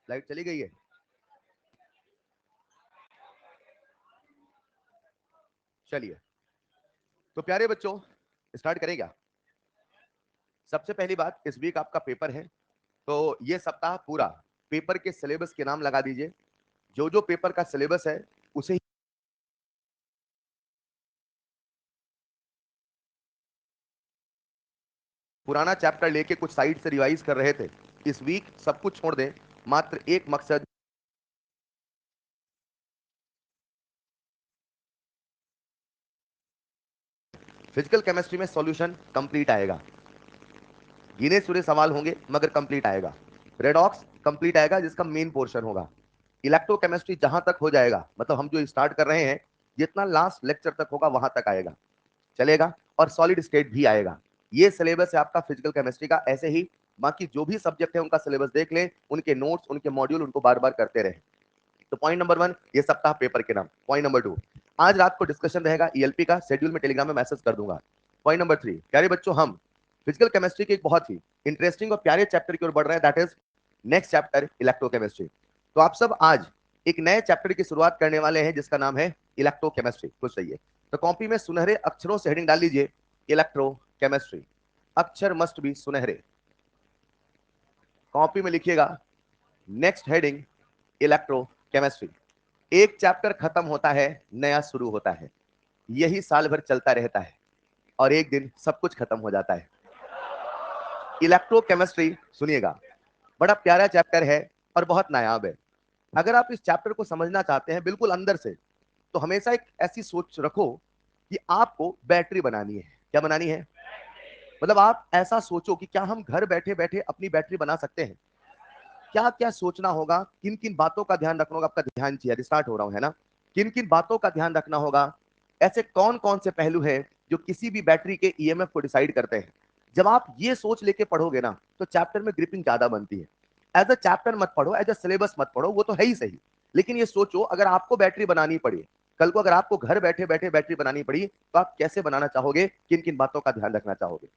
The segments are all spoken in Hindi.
लाइट चली गई है? चलिए, तो प्यारे बच्चों स्टार्ट करें क्या? सबसे पहली बात, इस वीक आपका पेपर है, तो ये सप्ताह पूरा पेपर के सिलेबस के नाम लगा दीजिए। जो जो पेपर का सिलेबस है उसे पुराना चैप्टर लेके कुछ साइड से रिवाइज कर रहे थे, इस वीक सब कुछ छोड़ दें, मात्र एक मकसद, फिजिकल केमिस्ट्री में सॉल्यूशन कंप्लीट आएगा। गिने चुने सवाल होंगे मगर कंप्लीट आएगा। रेडॉक्स कंप्लीट आएगा जिसका मेन पोर्शन होगा। इलेक्ट्रोकेमिस्ट्री जहां तक हो जाएगा, मतलब हम जो स्टार्ट कर रहे हैं, जितना लास्ट लेक्चर तक होगा वहां तक आएगा, चलेगा। और सॉलिड स्टेट भी आएगा। ये सिलेबस है आपका फिजिकल केमिस्ट्री का। ऐसे ही बाकी जो भी सब्जेक्ट है उनका सिलेबस देख लें, उनके नोट्स, उनके मॉड्यूल उनको बार बार करते रहे। तो पॉइंट नंबर 1 ये सप्ताह पेपर के नाम। पॉइंट नंबर 2 आज रात को डिस्कशन रहेगा ईएलपी का, शेड्यूल में टेलीग्राम में मैसेज कर दूंगा। पॉइंट नंबर 3 प्यारे बच्चों, हम फिजिकल केमिस्ट्री के एक बहुत ही इंटरेस्टिंग और प्यारे चैप्टर की ओर बढ़ रहे हैं, that is next chapter electrochemistry. तो आप सब आज एक नए चैप्टर की शुरुआत करने वाले हैं जिसका नाम है इलेक्ट्रोकेमिस्ट्री। कुछ चाहिए तो कॉपी में सुनहरे अक्षरों से हेडिंग डाल लीजिए, इलेक्ट्रोकेमिस्ट्री। अक्षर मस्ट बी सुनहरे। कॉपी में लिखिएगा नेक्स्ट हेडिंग इलेक्ट्रोकेमिस्ट्री। एक चैप्टर खत्म होता है, नया शुरू होता है। यही साल भर चलता रहता है और एक दिन सब कुछ खत्म हो जाता है। इलेक्ट्रोकेमिस्ट्री सुनिएगा, बड़ा प्यारा चैप्टर है और बहुत नायाब है। अगर आप इस चैप्टर को समझना चाहते हैं बिल्कुल अंदर से, तो हमेशा एक ऐसी सोच रखो कि आपको बैटरी बनानी है। क्या बनानी है? मतलब आप ऐसा सोचो कि क्या हम घर बैठे बैठे अपनी बैटरी बना सकते हैं। क्या क्या सोचना होगा, किन किन बातों का ध्यान रखना होगा। आपका ध्यान चाहिए, स्टार्ट हो रहा हूं, है ना? किन किन बातों का ध्यान रखना होगा, ऐसे कौन कौन से पहलू हैं जो किसी भी बैटरी के ईएमएफ को डिसाइड करते हैं। जब आप ये सोच लेके पढ़ोगे ना, तो चैप्टर में ग्रिपिंग ज्यादा बनती है। एज अ चैप्टर मत पढ़ो, एज अ सिलेबस मत पढ़ो, वो तो है ही सही। लेकिन ये सोचो अगर आपको बैटरी बनानी पड़ी कल को, अगर आपको घर बैठे बैठे बैटरी बनानी पड़ी, तो आप कैसे बनाना चाहोगे, किन किन बातों का ध्यान रखना चाहोगे।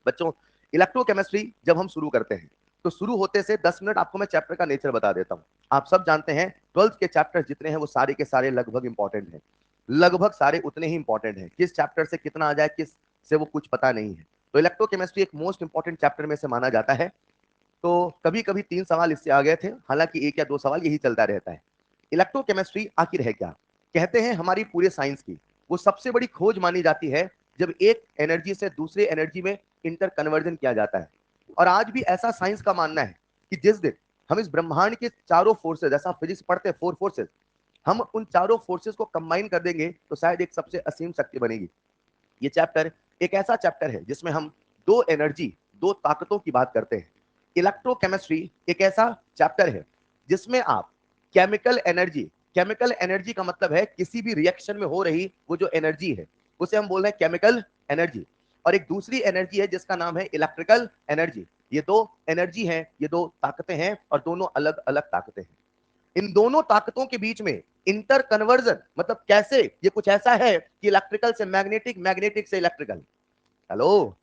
बच्चों, इलेक्ट्रोकेमिस्ट्री जब हम शुरू करते हैं, तो शुरू होते से 10 मिनट आपको मैं चैप्टर का नेचर बता देता हूं। आप सब जानते हैं 12th के चैप्टर जितने हैं वो सारे के सारे लगभग इंपॉर्टेंट हैं। लगभग सारे उतने ही इंपॉर्टेंट हैं। किस चैप्टर से कितना आ जाए, किस से वो कुछ पता नहीं है। तो इलेक्ट्रोकेमिस्ट्री एक मोस्ट इंपॉर्टेंट चैप्टर में से माना जाता है। तो कभी कभी 3 सवाल इससे आ गए थे, हालांकि 1 या 2 सवाल यही चलता रहता है। इलेक्ट्रोकेमिस्ट्री आखिर है क्या? कहते हैं हमारी पूरे साइंस की वो सबसे बड़ी खोज मानी जाती है जब एक एनर्जी से दूसरे एनर्जी में इंटर कन्वर्जन किया जाता है। और आज भी ऐसा साइंस का मानना है कि जिस दिन हम इस ब्रह्मांड के चारों फोर्सेज, ऐसा फिजिक्स पढ़ते हैं 4 फोर्सेज, हम उन चारों फोर्सेज को कंबाइन कर देंगे तो शायद एक सबसे असीम शक्ति बनेगी। ये चैप्टर एक ऐसा चैप्टर है जिसमें हम दो एनर्जी, दो ताकतों की बात करते हैं। इलेक्ट्रोकेमिस्ट्री एक ऐसा चैप्टर है जिसमें आप केमिकल एनर्जी का मतलब है किसी भी रिएक्शन में हो रही वो जो एनर्जी है, उसे हम बोल रहे हैं केमिकल एनर्जी। और एक दूसरी एनर्जी है जिसका नाम है इलेक्ट्रिकल एनर्जी। ये दो एनर्जी हैं, ये दो ताकतें हैं और दोनों अलग अलग ताकतें हैं। इन दोनों ताकतों के बीच में इंटर कन्वर्जन मतलब कैसे, ये कुछ ऐसा है कि इलेक्ट्रिकल से मैग्नेटिक, मैग्नेटिक से इलेक्ट्रिकल। हेलो,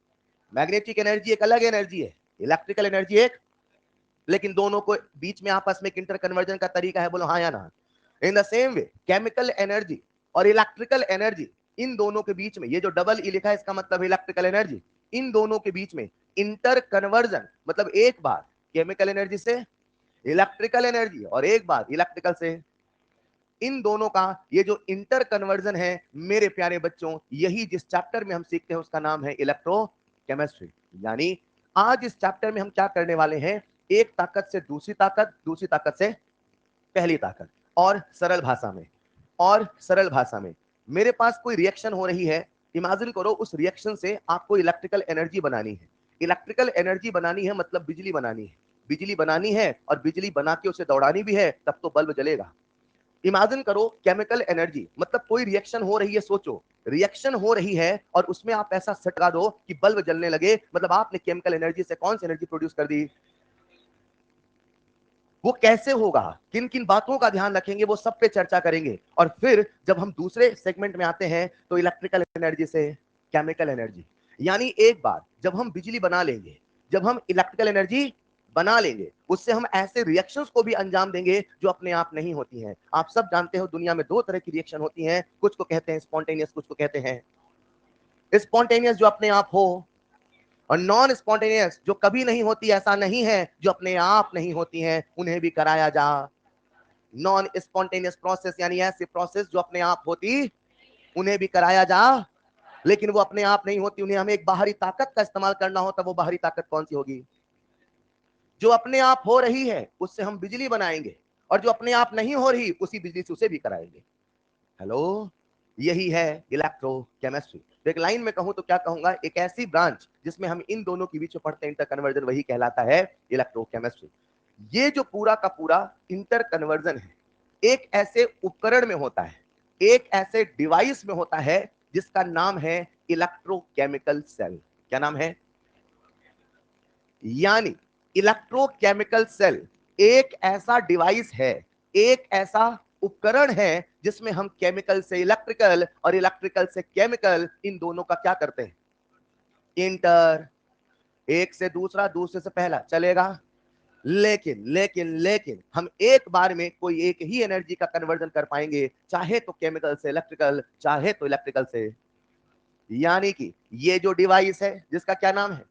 मैग्नेटिक एनर्जी एक अलग एनर्जी है, इलेक्ट्रिकल एनर्जी एक, लेकिन दोनों को बीच में आपस में इंटर कन्वर्जन का तरीका है, बोलो हाँ या ना। In the same way chemical energy और इलेक्ट्रिकल एनर्जी, इन दोनों के बीच में ये जो डबल ई लिखा है इसका मतलब इलेक्ट्रिकल एनर्जी। इन दोनों के बीच में इंटर कन्वर्जन मतलब एक बार केमिकल एनर्जी से इलेक्ट्रिकल एनर्जी और एक बार इलेक्ट्रिकल से, इन दोनों का ये जो इंटर कन्वर्जन है मेरे प्यारे बच्चों, यही जिस चैप्टर में हम सीखते हैं उसका नाम है इलेक्ट्रोकेमिस्ट्री। यानी आज इस चैप्टर में हम क्या करने वाले हैं, एक ताकत से दूसरी ताकत, दूसरी ताकत से पहली ताकत। और सरल भाषा में, और सरल भाषा में मेरे पास कोई रिएक्शन हो रही है, इमेजिन करो उस रिएक्शन से आपको इलेक्ट्रिकल एनर्जी बनानी है। इलेक्ट्रिकल एनर्जी बनानी है मतलब बिजली बनानी है। बिजली बनानी है और बिजली बना के उसे दौड़ानी भी है, तब तो बल्ब जलेगा। इमेजिन करो केमिकल एनर्जी मतलब कोई रिएक्शन हो रही है, सोचो रिएक्शन हो रही है और उसमें आप ऐसा सटका दो कि बल्ब जलने लगे, मतलब आपने केमिकल एनर्जी से कौन सी एनर्जी प्रोड्यूस कर दी। वो कैसे होगा, किन किन बातों का ध्यान रखेंगे, वो सब पे चर्चा करेंगे। और फिर जब हम दूसरे सेगमेंट में आते हैं तो इलेक्ट्रिकल एनर्जी से केमिकल एनर्जी, यानी एक बार जब हम बिजली बना लेंगे, जब हम इलेक्ट्रिकल एनर्जी बना लेंगे, उससे हम ऐसे रिएक्शंस को भी अंजाम देंगे जो अपने आप नहीं होती हैं। आप सब जानते हो दुनिया में दो तरह की रिएक्शन होती हैं, कुछ को कहते हैं स्पॉन्टेनियस, कुछ को कहते हैं स्पॉन्टेनियस जो अपने आप हो, और नॉन स्पॉन्टेनियस जो कभी नहीं होती, ऐसा नहीं है जो अपने आप नहीं होती हैं, उन्हें भी कराया जा। नॉन स्पॉन्टेनियस प्रोसेस यानी ऐसी प्रोसेस जो अपने आप होती, उन्हें भी कराया जा, लेकिन वो अपने आप नहीं होती, उन्हें हमें एक बाहरी ताकत का इस्तेमाल करना होता। वो बाहरी ताकत कौन सी होगी? जो अपने आप हो रही है उससे हम बिजली बनाएंगे, और जो अपने आप नहीं हो रही उसी बिजली से उसे भी कराएंगे। हेलो, यही है इलेक्ट्रोकेमिस्ट्री। तो एक लाइन में कहूं तो क्या कहूंगा, एक ऐसी ब्रांच जिसमें हम इन दोनों के बीच में पढ़ते हैं इंटर कन्वर्जन, वही कहलाता है इलेक्ट्रोकेमिस्ट्री। ये जो पूरा का पूरा इंटर कन्वर्जन है, एक ऐसे उपकरण में होता है, एक ऐसे डिवाइस में होता है जिसका नाम है इलेक्ट्रोकेमिकल सेल। क्या नाम है? यानी इलेक्ट्रोकेमिकल सेल एक ऐसा डिवाइस है, एक ऐसा उपकरण है जिसमें हम केमिकल से इलेक्ट्रिकल और इलेक्ट्रिकल से केमिकल, इन दोनों का क्या करते हैं? इंटर। एक से दूसरा, दूसरे से पहला चलेगा, लेकिन लेकिन लेकिन हम एक बार में कोई एक ही एनर्जी का कन्वर्जन कर पाएंगे, चाहे तो केमिकल से इलेक्ट्रिकल, चाहे तो इलेक्ट्रिकल से। यानी कि ये जो डिवाइस है जिसका क्या नाम है,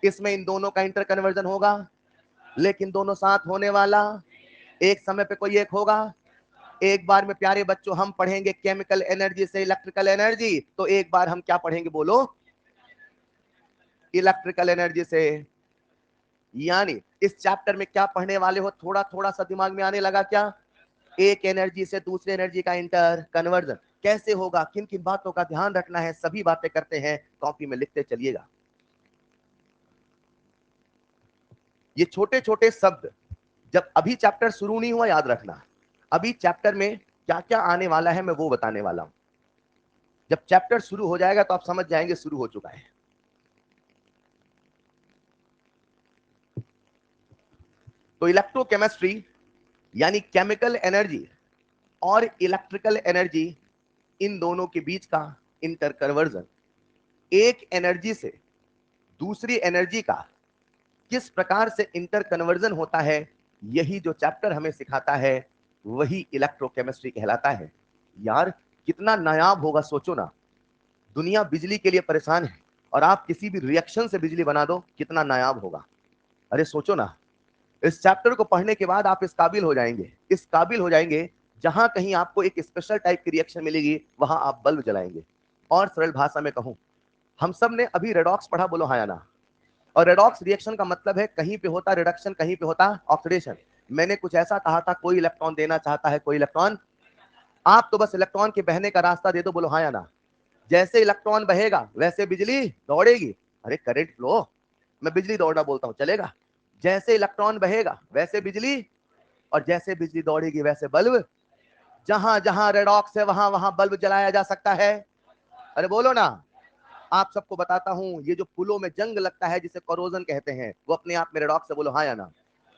इसमें इन दोनों का इंटर कन्वर्जन होगा, लेकिन दोनों साथ होने वाला एक समय पे कोई एक होगा। एक बार में प्यारे बच्चों हम पढ़ेंगे केमिकल एनर्जी से इलेक्ट्रिकल एनर्जी, तो एक बार हम क्या पढ़ेंगे बोलो? इलेक्ट्रिकल एनर्जी से। यानी इस चैप्टर में क्या पढ़ने वाले हो, थोड़ा थोड़ा सा दिमाग में आने लगा क्या? एक एनर्जी से दूसरे एनर्जी का इंटर कन्वर्जन कैसे होगा, किन किन बातों का ध्यान रखना है, सभी बातें करते हैं, कॉपी में लिखते चलिएगा। ये छोटे छोटे शब्द जब अभी चैप्टर शुरू नहीं हुआ, याद रखना, अभी चैप्टर में क्या क्या आने वाला है मैं वो बताने वाला हूं। जब चैप्टर शुरू हो जाएगा तो आप समझ जाएंगे शुरू हो चुका है। तो इलेक्ट्रोकेमिस्ट्री यानी केमिकल एनर्जी और इलेक्ट्रिकल एनर्जी, इन दोनों के बीच का इंटर कन्वर्जन, एक एनर्जी से दूसरी एनर्जी का किस प्रकार से इंटर कन्वर्जन होता है, यही जो चैप्टर हमें सिखाता है वही इलेक्ट्रोकेमिस्ट्री कहलाता है। यार कितना नायाब होगा, सोचो ना, दुनिया बिजली के लिए परेशान है और आप किसी भी रिएक्शन से बिजली बना दो, कितना नायाब होगा। अरे सोचो ना, इस चैप्टर को पढ़ने के बाद आप इस काबिल हो जाएंगे, इस काबिल हो जाएंगे, जहां कहीं आपको एक स्पेशल टाइप की रिएक्शन मिलेगी वहां आप बल्ब जलाएंगे। और सरल भाषा में कहूं, हम सब ने अभी रेडॉक्स पढ़ा, बोलो हाँ या ना? और रेडॉक्स रिएक्शन का मतलब है कहीं पे होता रिडक्शन, कहीं पे होता ऑक्सीडेशन। मैंने कुछ ऐसा कहा था, कोई इलेक्ट्रॉन देना चाहता है, कोई इलेक्ट्रॉन, आप तो बस इलेक्ट्रॉन के बहने का रास्ता दे दो, बोलो हाँ या ना? जैसे इलेक्ट्रॉन बहेगा वैसे बिजली दौड़ेगी। अरे करंट फ्लो, मैं बिजली दौड़ना बोलता हूं, चलेगा? जैसे इलेक्ट्रॉन बहेगा वैसे बिजली, और जैसे बिजली दौड़ेगी वैसे बल्ब। जहां जहां रेडॉक्स है वहां वहां बल्ब जलाया जा सकता है। अरे बोलो ना। आप सबको बताता हूं, ये जो पुलों में जंग लगता है जिसे कोरोजन कहते हैं, वो अपने आप में रेडॉक्स है, बोलो हाँ या ना?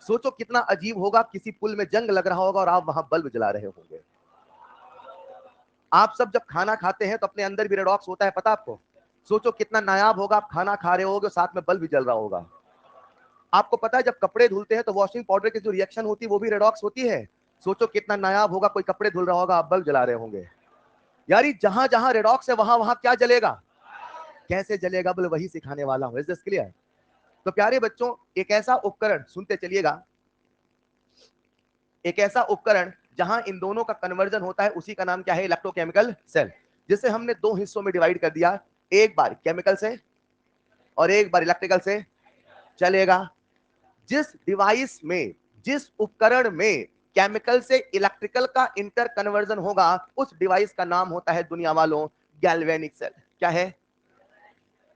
सोचो कितना अजीब होगा, किसी पुल में जंग लग रहा होगा और आप वहां बल्ब जला रहे होंगे। आप सब जब खाना खाते हैं तो अपने अंदर भी रेडॉक्स होता है, पता आपको? सोचो कितना नायाब होगा, आप खाना खा रहे होगे साथ में बल्ब भी जल रहा होगा। आपको पता है जब कपड़े धुलते हैं तो वॉशिंग पाउडर की जो रिएक्शन होती है वो भी रेडॉक्स होती है। सोचो कितना नायाब होगा, कोई कपड़े धुल रहा होगा, आप बल्ब जला रहे होंगे। यारी जहां जहां रेडॉक्स है वहां वहां क्या जलेगा? कैसे जलेगा बोले, वही सिखाने वाला हूं। Is this clear? तो प्यारे बच्चों, एक ऐसा उपकरण सुनते चलिएगा, एक ऐसा उपकरण जहां इन दोनों का कन्वर्जन होता है, उसी का नाम क्या है? Electrochemical cell. जिसे हमने दो हिस्सों में डिवाइड कर दिया, एक बार केमिकल से और एक बार इलेक्ट्रिकल से। चलेगा? जिस डिवाइस में, जिस उपकरण में केमिकल से इलेक्ट्रिकल का इंटर कन्वर्जन होगा, उस डिवाइस का नाम होता है दुनिया वालों गैल्वेनिक सेल। क्या है?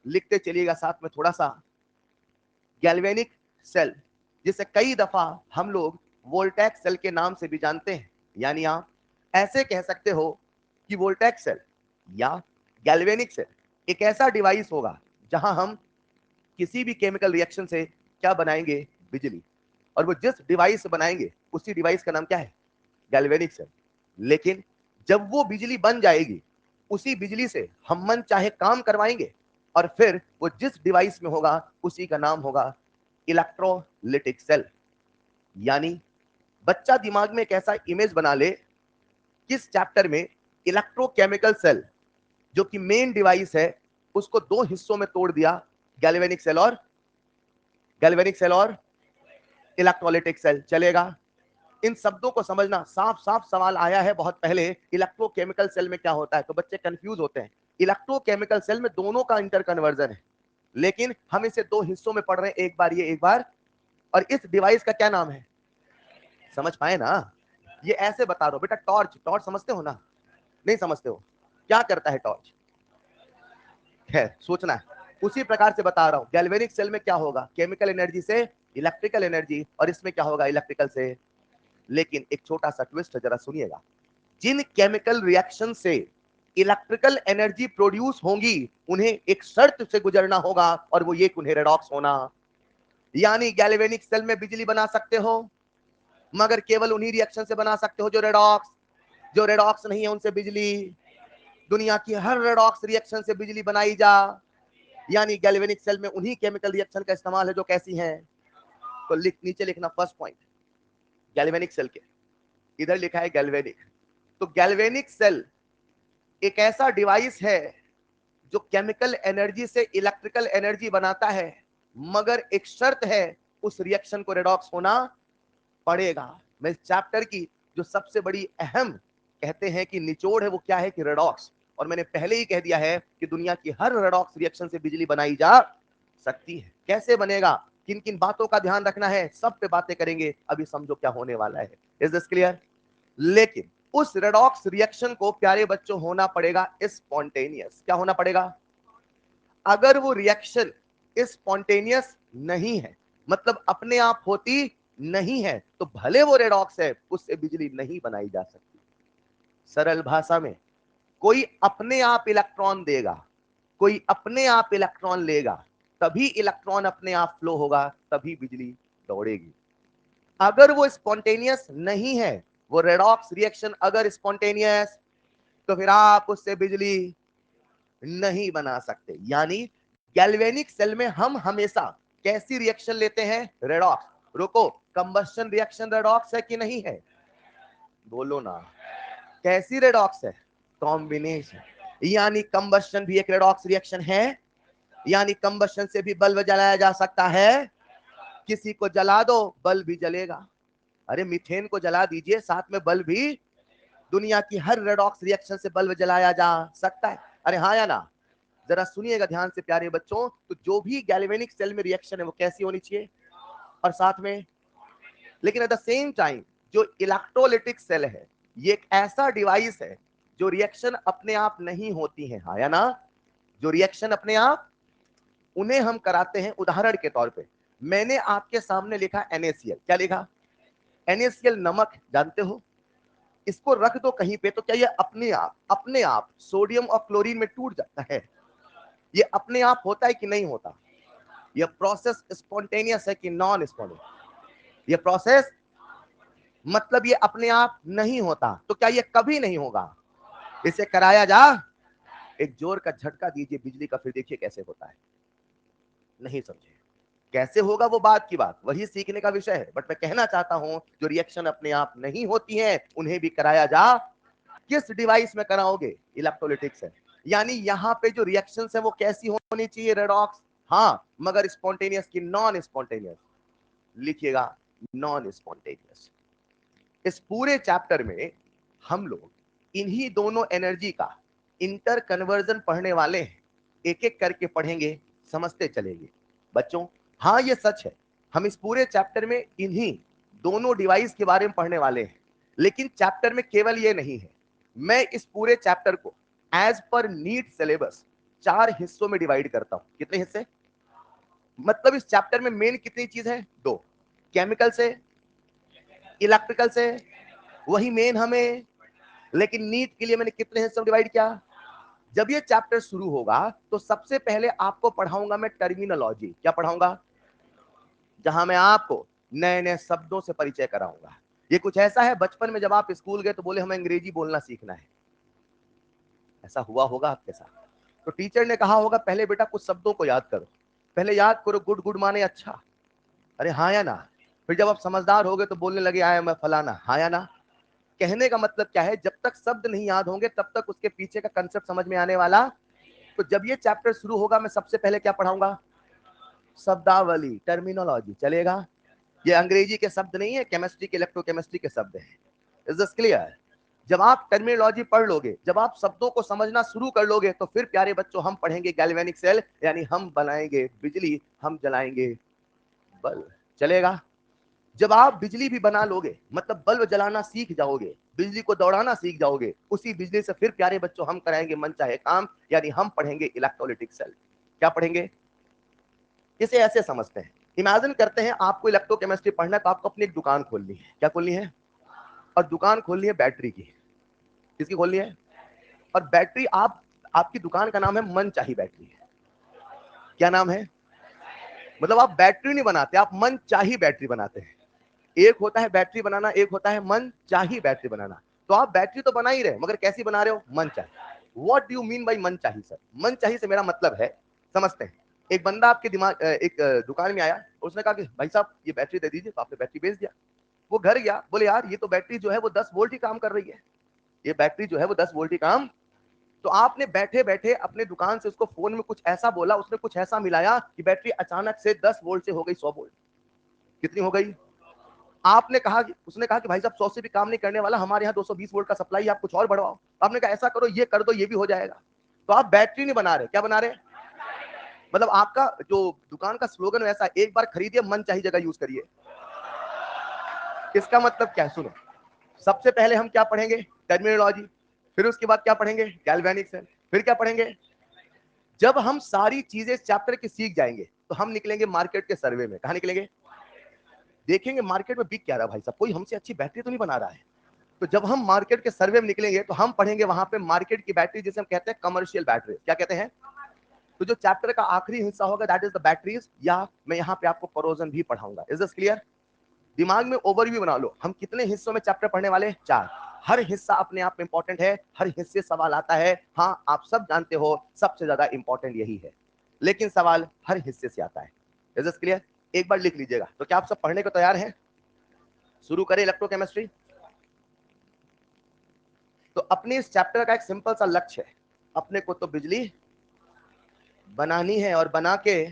लिखते चलिएगा साथ में थोड़ा सा, गैल्वेनिक सेल, जिसे कई दफा हम लोग वोल्टेक सेल के नाम से भी जानते हैं। यानी आप ऐसे कह सकते हो कि वोल्टेक सेल या गैल्वेनिक सेल एक ऐसा डिवाइस होगा जहां हम किसी भी केमिकल रिएक्शन से क्या बनाएंगे? बिजली। और वो जिस डिवाइस से बनाएंगे उसी डिवाइस का नाम क्या है? Galvanic cell. लेकिन जब वो बिजली बन जाएगी, उसी बिजली से हम मन चाहे काम करवाएंगे, और फिर वो जिस डिवाइस में होगा उसी का नाम होगा इलेक्ट्रोलिटिक सेल। यानी बच्चा दिमाग में एक ऐसा इमेज बना ले, किस चैप्टर में इलेक्ट्रोकेमिकल सेल जो कि मेन डिवाइस है उसको दो हिस्सों में तोड़ दिया, गैल्वेनिक सेल और इलेक्ट्रोलिटिक सेल। चलेगा? इन शब्दों को समझना, साफ साफ सवाल आया है बहुत पहले, इलेक्ट्रोकेमिकल सेल में क्या होता है, तो बच्चे कंफ्यूज होते हैं। इलेक्ट्रोकेमिकल सेल में दोनों का इंटर कन्वर्जन है, लेकिन हम इसे दो हिस्सों में पढ़ रहे हैं, एक बार ये एक बार, और इस डिवाइस का क्या नाम है, समझ पाए ना? ये ऐसे बता रहा हूं बेटा, टॉर्च, टॉर्च समझते हो ना? नहीं समझते हो? क्या करता है टॉर्च? है सोचना है, उसी प्रकार से बता रहा हूं। गैल्वेनिक सेल में क्या होगा, केमिकल एनर्जी से इलेक्ट्रिकल एनर्जी, और इसमें क्या होगा, इलेक्ट्रिकल से। लेकिन एक छोटा सा ट्विस्ट जरा सुनिएगा, जिन केमिकल रिएक्शन से इलेक्ट्रिकल एनर्जी प्रोड्यूस होंगी उन्हें एक शर्त से गुजरना होगा, और वो ये उन्हें रेडॉक्स होना। यानी गैल्वेनिक सेल में बिजली बना सकते हो, मगर केवल उन्हीं रिएक्शन से बना सकते हो जो रेडॉक्स नहीं है उनसे बिजली, दुनिया की हर रेडॉक्स रिएक्शन से बिजली बनाई जा। यानी गैल्वेनिक सेल में उन्हीं केमिकल रिएक्शन का इस्तेमाल है जो कैसी हैं। तो नीचे लिखना फर्स्ट पॉइंट, गैल्वेनिक सेल के इधर लिखा है गैल्वेनिक। तो गैल्वेनिक सेल एक ऐसा डिवाइस है जो केमिकल एनर्जी से इलेक्ट्रिकल एनर्जी बनाता है, मगर एक शर्त है, उस रिएक्शन को रेडॉक्स होना पड़ेगा। मैं इस चैप्टर की जो सबसे बड़ी अहम कहते हैं कि निचोड़ है, वो क्या है कि रेडॉक्स। और मैंने पहले ही कह दिया है कि दुनिया की हर रेडॉक्स रिएक्शन से बिजली बनाई जा सकती है। कैसे बनेगा, किन किन बातों का ध्यान रखना है, सब पे बातें करेंगे, अभी समझो क्या होने वाला है। Is this clear? लेकिन उस रेडॉक्स रिएक्शन को प्यारे बच्चों होना पड़ेगा स्पॉन्टेनियस। क्या होना पड़ेगा? अगर वो रिएक्शन स्पॉन्टेनियस नहीं है, मतलब अपने आप होती नहीं है, तो भले वो रेडॉक्स है, उससे बिजली नहीं बनाई जा सकती। सरल भाषा में, कोई अपने आप इलेक्ट्रॉन देगा, कोई अपने आप इलेक्ट्रॉन लेगा, तभी इलेक्ट्रॉन अपने आप फ्लो होगा, तभी बिजली दौड़ेगी। अगर वो स्पॉन्टेनियस नहीं है, वो रेडॉक्स रिएक्शन अगर स्पॉन्टेनियस, तो फिर आप उससे बिजली नहीं बना सकते। यानी गैल्वेनिक सेल में हम हमेशा कैसी रिएक्शन लेते हैं, रेडॉक्स। रुको, कंबस्शन रिएक्शन रेडॉक्स है कि नहीं है, बोलो ना। कैसी रेडॉक्स है, कॉम्बिनेशन। यानी कंबस्शन भी एक रेडॉक्स रिएक्शन है, यानी कंबस्शन से भी बल्ब जलाया जा सकता है। किसी को जला दो, बल्ब भी जलेगा। अरे मीथेन को जला दीजिए, साथ में बल्ब भी, दुनिया की हर रेडॉक्स रिएक्शन से बल्ब जलाया जा सकता है। अरे हाँ या ना? जरा सुनिएगा ध्यान से प्यारे बच्चों, तो जो भी गैल्वेनिक सेल में रिएक्शन है वो कैसी होनी चाहिए, और साथ में, लेकिन एट द सेम टाइम जो इलेक्ट्रोलिटिक सेल है, ये एक ऐसा डिवाइस है जो रिएक्शन अपने आप नहीं होती है, हाँ या ना? जो रिएक्शन अपने आप, उन्हें हम कराते हैं। उदाहरण के तौर पे मैंने आपके सामने लिखा NaCl। क्या लिखा? NaCl नमक, जानते हो? इसको रख दो कहीं पे, तो क्या ये अपने आप सोडियम और क्लोरीन में टूट जाता है? ये अपने आप होता है कि नहीं होता? ये प्रोसेस स्पॉन्टेनियस है कि नॉन स्पॉन्टेनियस? ये प्रोसेस मतलब ये अपने आप नहीं होता, तो क्या ये कभी नहीं होगा? इसे कराया जा, एक जोर का झटका दीजिए बिजली का, फिर देखिए कैसे होता है। नहीं समझे? कैसे होगा वो बात की बात, वही सीखने का विषय है। बट मैं कहना चाहता हूं, जो रिएक्शन अपने आप नहीं होती है उन्हें भी कराया जा। किस डिवाइस में कराओगे? इलेक्ट्रोलिटिक से। यानी यहाँ पे जो रिएक्शन है वो कैसी होनी चाहिए, रेडॉक्स, हाँ, मगर स्पॉन्टेनियस की नॉन स्पॉन्टेनियस? लिखिएगा, नॉन स्पॉन्टेनियस। इस पूरे चैप्टर में हम लोग इन्हीं दोनों एनर्जी का इंटर कन्वर्जन पढ़ने वाले हैं। एक एक करके पढ़ेंगे, समझते चलेंगे बच्चों। हाँ ये सच है, हम इस पूरे चैप्टर में इन्हीं दोनों डिवाइस के बारे में पढ़ने वाले हैं। लेकिन चैप्टर में केवल ये नहीं है, मैं इस पूरे चैप्टर को एज पर नीट सिलेबस 4 हिस्सों में डिवाइड करता हूं। कितने हिस्से, मतलब इस चैप्टर में मेन कितनी चीज है, 2, केमिकल से इलेक्ट्रिकल से, वही मेन हमें। लेकिन नीट के लिए मैंने कितने हिस्सों में डिवाइड किया? जब ये चैप्टर शुरू होगा तो सबसे पहले आपको पढ़ाऊंगा मैं टर्मिनोलॉजी। क्या पढ़ाऊंगा? जहां मैं आपको नए नए शब्दों से परिचय कराऊंगा। ये कुछ ऐसा है, बचपन में जब आप स्कूल गए तो बोले हमें अंग्रेजी बोलना सीखना है, ऐसा हुआ होगा आपके साथ। तो टीचर ने कहा होगा पहले बेटा कुछ शब्दों को याद करो, पहले याद करो गुड, गुड माने अच्छा, अरे हाँ या ना? फिर जब आप समझदार हो गए तो बोलने लगे आया मैं फलाना, हाँ या ना? कहने का मतलब क्या है, जब तक शब्द नहीं याद होंगे तब तक उसके पीछे का कंसेप्ट समझ में आने वाला। तो जब ये चैप्टर शुरू होगा मैं सबसे पहले क्या पढ़ाऊंगा? शब्दावली, टर्मिनोलॉजी। चलेगा? ये अंग्रेजी के शब्द नहीं है, केमिस्ट्री के, इलेक्ट्रोकेमिस्ट्री के शब्द हैं। Is this clear? जब आप टर्मिनोलॉजी पढ़ लोगे, जब आप शब्दों को समझना शुरू कर लोगे, तो फिर प्यारे बच्चों हम पढ़ेंगे गैल्वेनिक सेल, यानी हम बनाएंगे बिजली, हम जलाएंगे बल्ब। चलेगा? जब आप बिजली भी बना लोगे, मतलब बल्ब जलाना सीख जाओगे, बिजली को दौड़ाना सीख जाओगे, उसी बिजली से फिर प्यारे बच्चों हम कराएंगे मनचाहे काम, यानी हम पढ़ेंगे इलेक्ट्रोलाइटिक सेल। क्या पढ़ेंगे? इसे ऐसे समझते हैं, इमेजिन करते हैं आपको इलेक्ट्रोकेमिस्ट्री पढ़ना है, तो आपको अपनी एक दुकान खोलनी है। क्या खोलनी है? और दुकान खोलनी है बैटरी की। किसकी खोलनी है? और बैटरी, आपकी दुकान का नाम है मनचाही बैटरी। क्या नाम है? मतलब आप बैटरी नहीं बनाते, आप मनचाही बैटरी बनाते हैं। एक होता है बैटरी बनाना, एक होता है मनचाही बैटरी बनाना। तो आप बैटरी तो बना ही रहे, मगर कैसी बना रहे हो? मनचाही। What do you mean by मनचाही सर? मनचाही से मेरा मतलब है, समझते हैं, एक बंदा आपके दिमाग एक दुकान में आया, उसने कहा कि भाई साहब ये बैटरी दे दीजिए, तो आपने बैटरी बेच दिया। वो घर गया, बोले यार ये तो बैटरी जो है वो 10 वोल्ट ही काम कर रही है, ये बैटरी जो है वो 10 वोल्ट ही काम। तो आपने बैठे बैठे अपने दुकान से उसको फोन में कुछ ऐसा बोला, उसने कुछ ऐसा मिलाया कि बैटरी अचानक से 10 वोल्ट से हो गई 100 वोल्ट। कितनी हो गई? आपने कहा, उसने कहा कि भाई साहब 100 से भी काम नहीं करने वाला, हमारे यहाँ 220 वोल्ट का सप्लाई, आप कुछ और बढ़वाओ। आपने कहा ऐसा करो, ये कर दो, ये भी हो जाएगा। तो आप बैटरी नहीं बना रहे, क्या बना रहे? मतलब आपका जो दुकान का स्लोगन वैसा, एक बार खरीदिए, मन चाहिए जगह यूज करिए। इसका मतलब क्या है? सुनो, सबसे पहले हम क्या पढ़ेंगे? टर्मिनोलॉजी। फिर उसके बाद क्या पढ़ेंगे? Galvanic cell. फिर क्या पढ़ेंगे? जब हम सारी चीजें इस चैप्टर की सीख जाएंगे, तो हम निकलेंगे मार्केट के सर्वे में। कहां निकलेंगे? देखेंगे मार्केट में बिक क्या रहा है, भाई साहब कोई हमसे अच्छी बैटरी तो नहीं बना रहा है। तो जब हम मार्केट के सर्वे में निकलेंगे, तो हम पढ़ेंगे वहां पे मार्केट की बैटरी, जिसे हम कहते हैं कमर्शियल बैटरी। क्या कहते हैं? तो जो चैप्टर का आखिरी हिस्सा होगा, दैट इज द बैटरीज, या मैं यहाँ पे आपको करोजन भी पढ़ाऊंगा। Is this clear? दिमाग में ओवरव्यू बना लो, हम कितने हिस्सों में चैप्टर पढ़ने वाले हैं? 4। हर हिस्सा अपने आप में इंपॉर्टेंट है, हर हिस्से सवाल आता है। हाँ, आप सब जानते हो सबसे ज्यादा इंपॉर्टेंट यही है, लेकिन सवाल हर हिस्से से आता है। Is this clear? एक बार लिख लीजिएगा। तो क्या आप सब पढ़ने को तैयार हैं? शुरू करें इलेक्ट्रोकेमिस्ट्री। तो अपने इस चैप्टर का एक सिंपल सा लक्ष्य है, अपने को तो बिजली बनानी है और बना के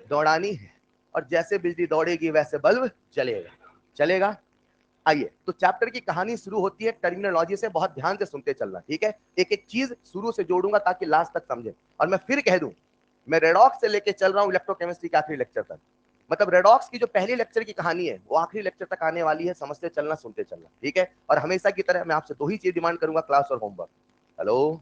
दौड़ानी है, और जैसे बिजली दौड़ेगी वैसे बल्ब चलेगा। चलेगा? आइए, तो चैप्टर की कहानी शुरू होती है टर्मिनोलॉजी से। बहुत ध्यान से सुनते चलना, ठीक है? एक एक चीज शुरू से जोड़ूंगा ताकि लास्ट तक समझे। और मैं फिर कह दूं, मैं रेडॉक्स से लेके चल रहा हूं इलेक्ट्रोकेमिस्ट्री के आखिरी लेक्चर तक। मतलब रेडॉक्स की जो पहली लेक्चर की कहानी है वो आखिरी लेक्चर तक आने वाली है। समझते चलना, सुनते चलना, ठीक है? और हमेशा की तरह मैं आपसे 2 ही चीज डिमांड करूंगा, क्लास और होमवर्क। हेलो,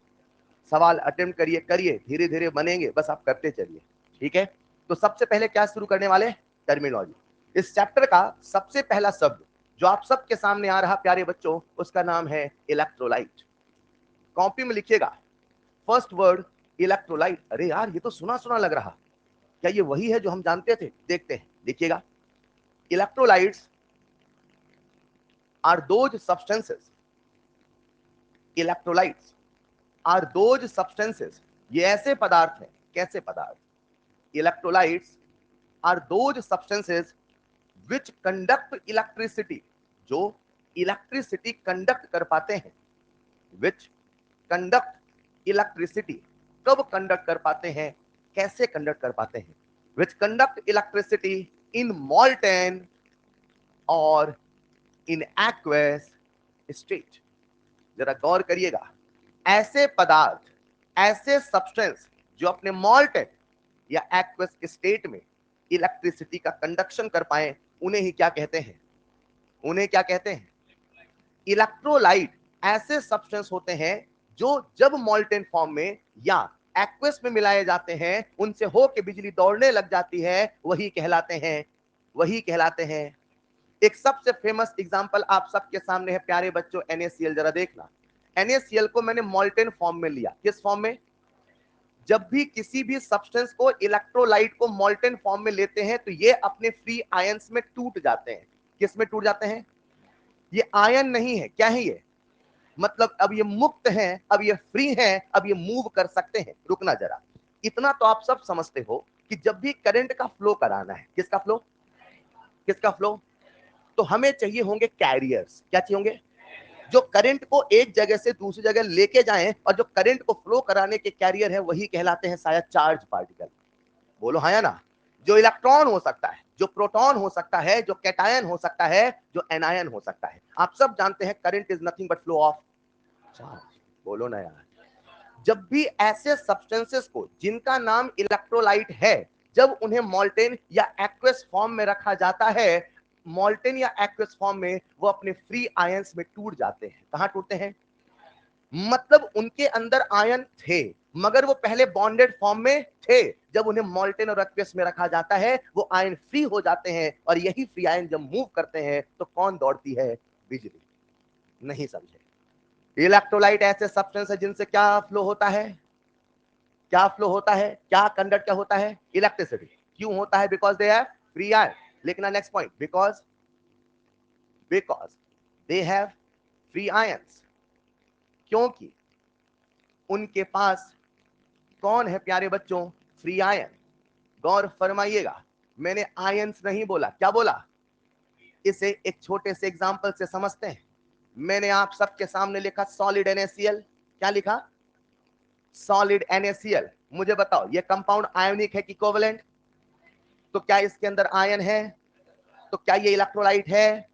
सवाल अटेम्प्ट करिए, करिए, धीरे धीरे बनेंगे, बस आप करते चलिए, ठीक है? तो सबसे पहले क्या शुरू करने वाले? टर्मिनोलॉजी। इस चैप्टर का सबसे पहला शब्द जो आप सबके सामने आ रहा प्यारे बच्चों, उसका नाम है इलेक्ट्रोलाइट। कॉपी में लिखिएगा, फर्स्ट वर्ड इलेक्ट्रोलाइट। अरे यार, ये तो सुना सुना लग रहा, क्या ये वही है जो हम जानते थे? देखते हैं, लिखिएगा। Electrolytes are those substances, electrolytes are those substances, ये ऐसे पदार्थ हैं। कैसे पदार्थ? Electrolytes are those substances which conduct electricity, जो इलेक्ट्रिसिटी कंडक्ट कर पाते हैं। विच कंडक्ट इलेक्ट्रिसिटी, कब कंडक्ट कर पाते हैं, कैसे कंडक्ट कर पाते हैं? Which conduct electricity in molten और इन एक्वेस स्टेट। जरा गौर करिएगा, ऐसे पदार्थ, ऐसे सब्सटेंस जो अपने मॉल्टेन या एक्वस स्टेट में इलेक्ट्रिसिटी का कंडक्शन कर पाए, उन्हें ही क्या कहते हैं? उन्हें क्या कहते हैं? इलेक्ट्रोलाइट ऐसे सब्सटेंस होते हैं जो जब मॉल्टेन फॉर्म में या एक्वस में मिलाए जाते हैं, उनसे होकर बिजली दौड़ने लग जाती है, वही कहलाते हैं, वही कहलाते हैं। एक सबसे फेमस एग्जांपल आप सबके सामने है प्यारे बच्चों, NaCl। जरा देखना, NaCl को मैंने मॉल्टेन फॉर्म में लिया। किस फॉर्म में? जब भी किसी भी सब्सटेंस को, इलेक्ट्रोलाइट को मॉल्टेन फॉर्म में लेते हैं, तो ये अपने फ्री आयंस में टूट जाते हैं। किस में टूट जाते हैं? ये आयन नहीं है, क्या है ये? मतलब अब ये मुक्त हैं, अब ये फ्री हैं, अब ये मूव कर सकते हैं। रुकना जरा, इतना तो आप सब समझते हो कि जब भी करंट का फ्लो कराना है, किसका फ्लो? किसका फ्लो? तो हमें चाहिए होंगे कैरियर्स। क्या चाहिए होंगे? जो करंट को एक जगह से दूसरी जगह लेके जाएं, और जो करंट को फ्लो कराने के कैरियर है वही कहलाते हैं शायद चार्ज पार्टिकल। बोलो हाँ या ना? जो इलेक्ट्रॉन हो सकता है, जो प्रोटॉन हो सकता है, जो कैटायन हो सकता है, जो एनायन हो सकता है। आप सब जानते हैं current is nothing but flow of charge. बोलो ना यार। जब भी ऐसे सब्सटेंसेस को जिनका नाम इलेक्ट्रोलाइट है, जब उन्हें मोल्टेन या एक्वस फॉर्म में रखा जाता है, मोल्टेन या एक्वस फॉर्म में वो अपने फ्री आयंस में टूट जाते हैं। कहां टूटते हैं? मतलब उनके अंदर आयन थे मगर वो पहले बॉन्डेड फॉर्म में थे। जब उन्हें मोल्टेन और एक्वस में रखा जाता है वो आयन फ्री हो जाते हैं, और यही फ्री आयन जब मूव करते हैं तो कौन दौड़ती है? बिजली। नहीं समझे? इलेक्ट्रोलाइट ऐसे सब्सटेंस है जिनसे क्या फ्लो होता है? क्या फ्लो होता है? क्या कंडक्ट क्या होता है? इलेक्ट्रिसिटी। क्यों होता है? Because they have free ion. लेकिन next point, because they have free ions, क्योंकि उनके पास कौन है प्यारे बच्चों? Free ion. गौर फरमाइएगा, मैंने आयंस नहीं बोला। क्या बोला? इसे एक छोटे से एग्जांपल से समझते हैं। मैंने आप सबके सामने लिखा सॉलिड NaCl। क्या लिखा? Solid NaCl। मुझे बताओ ये कंपाउंड आयोनिक है कि कोवेलेंट? तो क्या इसके अंदर आयन है? तो क्या ये इलेक्ट्रोलाइट है?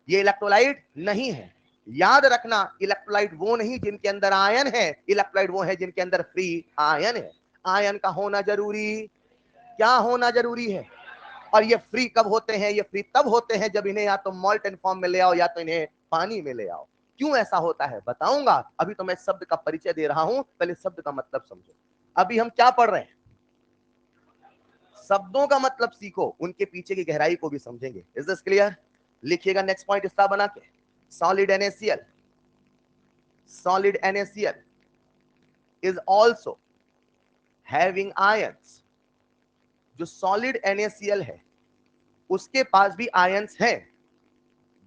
ये इलेक्ट्रोलाइट नहीं है। याद रखना, इलेक्ट्रोलाइट वो नहीं जिनके अंदर आयन है, इलेक्ट्रोलाइट वो है जिनके अंदर फ्री आयन है। आयन का होना जरूरी, क्या होना जरूरी है? और ये फ्री कब होते हैं? ये फ्री तब होते हैं जब इन्हें या तो मोल्टेन फॉर्म में ले आओ या तो इन्हें पानी में ले आओ। क्यों ऐसा होता है बताऊंगा। अभी तो मैं शब्द का परिचय दे रहा हूं, पहले शब्द का मतलब समझो। अभी हम क्या पढ़ रहे हैं? शब्दों का मतलब सीखो, उनके पीछे की गहराई को भी समझेंगे। Is this clear? लिखिएगा नेक्स्ट पॉइंट इस तरह बना के, solid NaCl, solid NaCl is also having ions। जो सॉलिड NaCl है उसके पास भी आयंस हैं,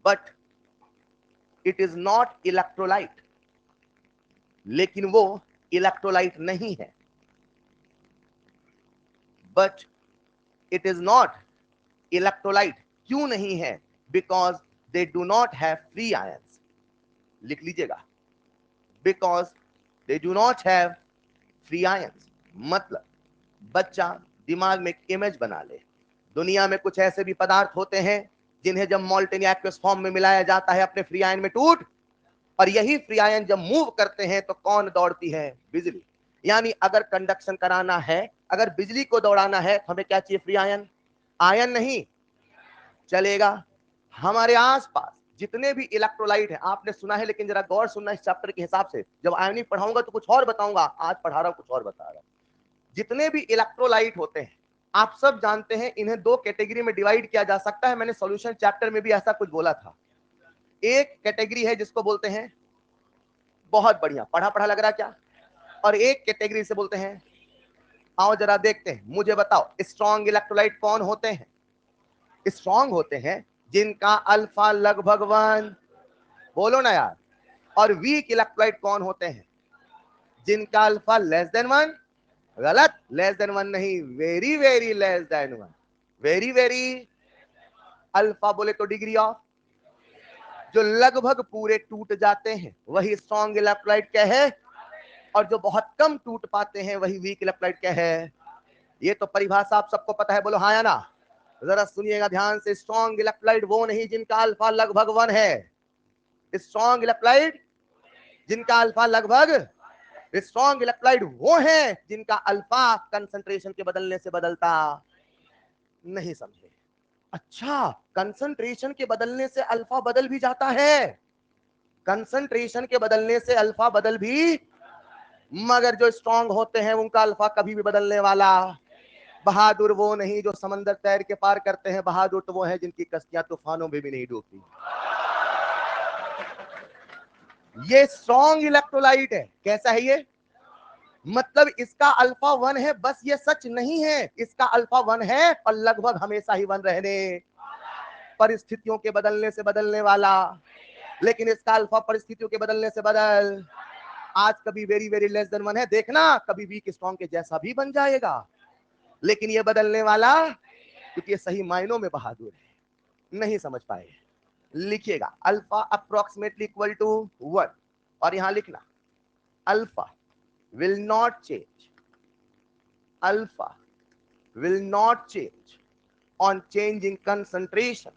but it is not electrolyte. लेकिन वो इलेक्ट्रोलाइट नहीं है। But it is not electrolyte. क्यों नहीं है? Because they do not have free ions. लिख लीजिएगा, because they do not have free ions. मतलब बच्चा दिमाग में एक इमेज बना ले। दुनिया में कुछ ऐसे भी पदार्थ होते हैं जिन्हें जब मोल्टेन या एक्वस फॉर्म में मिलाया जाता है अपने फ्री आयन में टूट, और यही फ्री आयन जब मूव करते हैं तो कौन दौड़ती है? बिजली। यानी अगर कंडक्शन कराना है, अगर बिजली को दौड़ाना है तो हमें क्या चाहिए? Free ion. आयन नहीं चलेगा। हमारे आसपास जितने भी इलेक्ट्रोलाइट हैं आपने सुना है, लेकिन जरा गौर सुनना इस चैप्टर के हिसाब से। जब आयनिक पढ़ाऊंगा तो कुछ और बताऊंगा, आज पढ़ा रहा हूं कुछ और बता रहा हूं। जितने भी इलेक्ट्रोलाइट होते हैं आप सब जानते हैं, इन्हें दो कैटेगरी में डिवाइड किया जा सकता है। मैंने सॉल्यूशन चैप्टर में भी ऐसा कुछ बोला था। एक कैटेगरी है जिसको बोलते हैं, बहुत बढ़िया पढ़ा पढ़ा लग रहा क्या? और एक कैटेगरी से बोलते हैं, आओ जरा देखते हैं, मुझे बताओ स्ट्रॉन्ग इलेक्ट्रोलाइट कौन होते हैं? स्ट्रॉन्ग होते हैं जिनका अल्फा लगभग 1। बोलो ना यार। और वीक इलेक्ट्रोलाइट कौन होते हैं? जिनका अल्फा लेस देन 1। गलत, लेस देन 1 नहीं, very very less than 1। Very very, alpha बोले तो डिग्री ऑफ, जो लगभग पूरे टूट जाते हैं वही स्ट्रॉन्ग इलेक्ट्रोलाइट क्या है, और जो बहुत कम टूट पाते हैं वही वीक इलेक्ट्रोलाइट क्या है। ये तो परिभाषा आप सबको पता है। बोलो हाँ या ना? जरा सुनिएगा ध्यान से। स्ट्रॉन्ग इलेक्ट्रोलाइट वो नहीं जिनका अल्फा लगभग 1 है। स्ट्रॉन्ग इलेक्ट्रोलाइट जिनका अल्फा लगभग, स्ट्रॉन्ग इलेक्ट्रोलाइट वो है जिनका अल्फा कंसंट्रेशन के बदलने से बदलता नहीं। समझे? अच्छा, कंसंट्रेशन के बदलने से अल्फा बदल भी जाता है। कंसंट्रेशन के बदलने से अल्फा बदल भी, मगर जो स्ट्रांग होते हैं उनका अल्फा कभी भी बदलने वाला। बहादुर वो नहीं जो समंदर तैर के पार करते हैं, बहादुर तो वो है जिनकी कश्तियां तूफानों में भी नहीं डूबती। ये स्ट्रॉन्ग इलेक्ट्रोलाइट है। कैसा है ये? मतलब इसका अल्फा 1 है, बस ये सच नहीं है, इसका अल्फा 1 है और लगभग हमेशा ही 1 रहने, परिस्थितियों के बदलने से बदलने वाला। लेकिन इसका अल्फा परिस्थितियों के बदलने से बदल, आज कभी वेरी वेरी लेस देन 1 है, देखना कभी वीक स्ट्रॉन्ग के जैसा भी बन जाएगा। लेकिन ये बदलने वाला, क्योंकि ये सही मायनों में बहादुर है। नहीं समझ पाए, लिखिएगा अल्फा अप्रोक्सीमेटली इक्वल टू 1 और यहां लिखना alpha will not change, alpha will not change on changing concentration,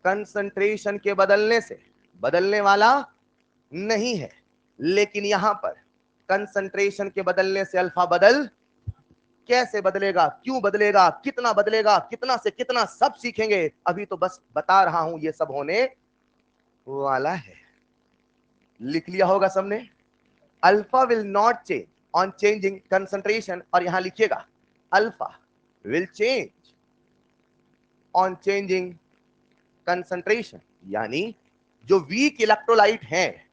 concentration के बदलने से बदलने वाला नहीं है, लेकिन यहां पर कंसंट्रेशन के बदलने से अल्फा बदल कैसे बदलेगा, क्यों बदलेगा, कितना बदलेगा, कितना से कितना सब सीखेंगे, अभी तो बस बता रहा हूं ये सब होने वाला है। लिख लिया होगा सबने, alpha will not change on changing concentration और यहां लिखिएगा alpha will change on changing concentration, यानी जो वीक इलेक्ट्रोलाइट हैं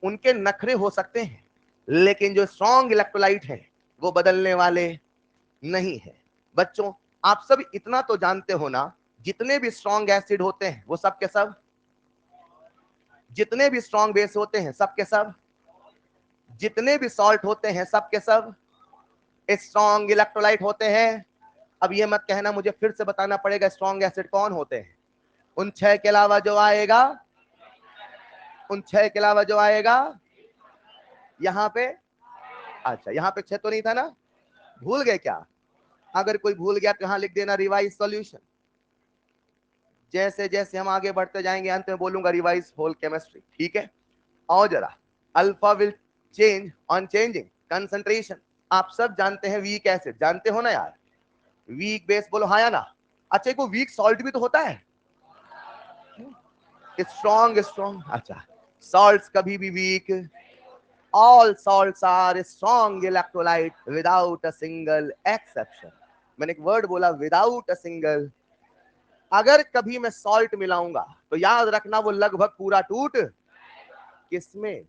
उनके नखरे हो सकते हैं, लेकिन जो स्ट्रॉन्ग इलेक्ट्रोलाइट हैं वो बदलने वाले नहीं है। बच्चों आप सब इतना तो जानते हो ना, जितने भी स्ट्रॉन्ग एसिड होते हैं वो सब के सब, जितने भी स्ट्रॉन्ग बेस होते हैं सब के सब, जितने भी सॉल्ट होते हैं सब के सब स्ट्रॉन्ग इलेक्ट्रोलाइट होते हैं। अब ये मत कहना मुझे फिर से बताना पड़ेगा स्ट्रॉन्ग एसिड कौन होते हैं, उन 6 के अलावा जो आएगा, उन 6 के अलावा जो आएगा यहां पे, अच्छा यहां पे 6 तो नहीं था ना, भूल गए क्या? अगर कोई भूल गया तो यहां लिख देना रिवाइज सॉल्यूशन। जैसे जैसे हम आगे बढ़ते जाएंगे अंत में बोलूंगा रिवाइज होल केमिस्ट्री, ठीक है? और जरा alpha will change on changing concentration, आप सब जानते हैं वीक एसिड, जानते हो ना यार, वीक बेस बोलो हाँ या ना। अच्छा को वीक सॉल्ट भी तो होता है, स्ट्रॉन्ग स्ट्रॉन्ग, अच्छा सॉल्ट्स कभी भी weak, all salts are strong electrolyte without a single exception. मैंने एक वर्ड बोला विदाउट अ सिंगल, अगर कभी मैं सॉल्ट मिलाऊंगा तो याद रखना वो लगभग पूरा टूट किसमें,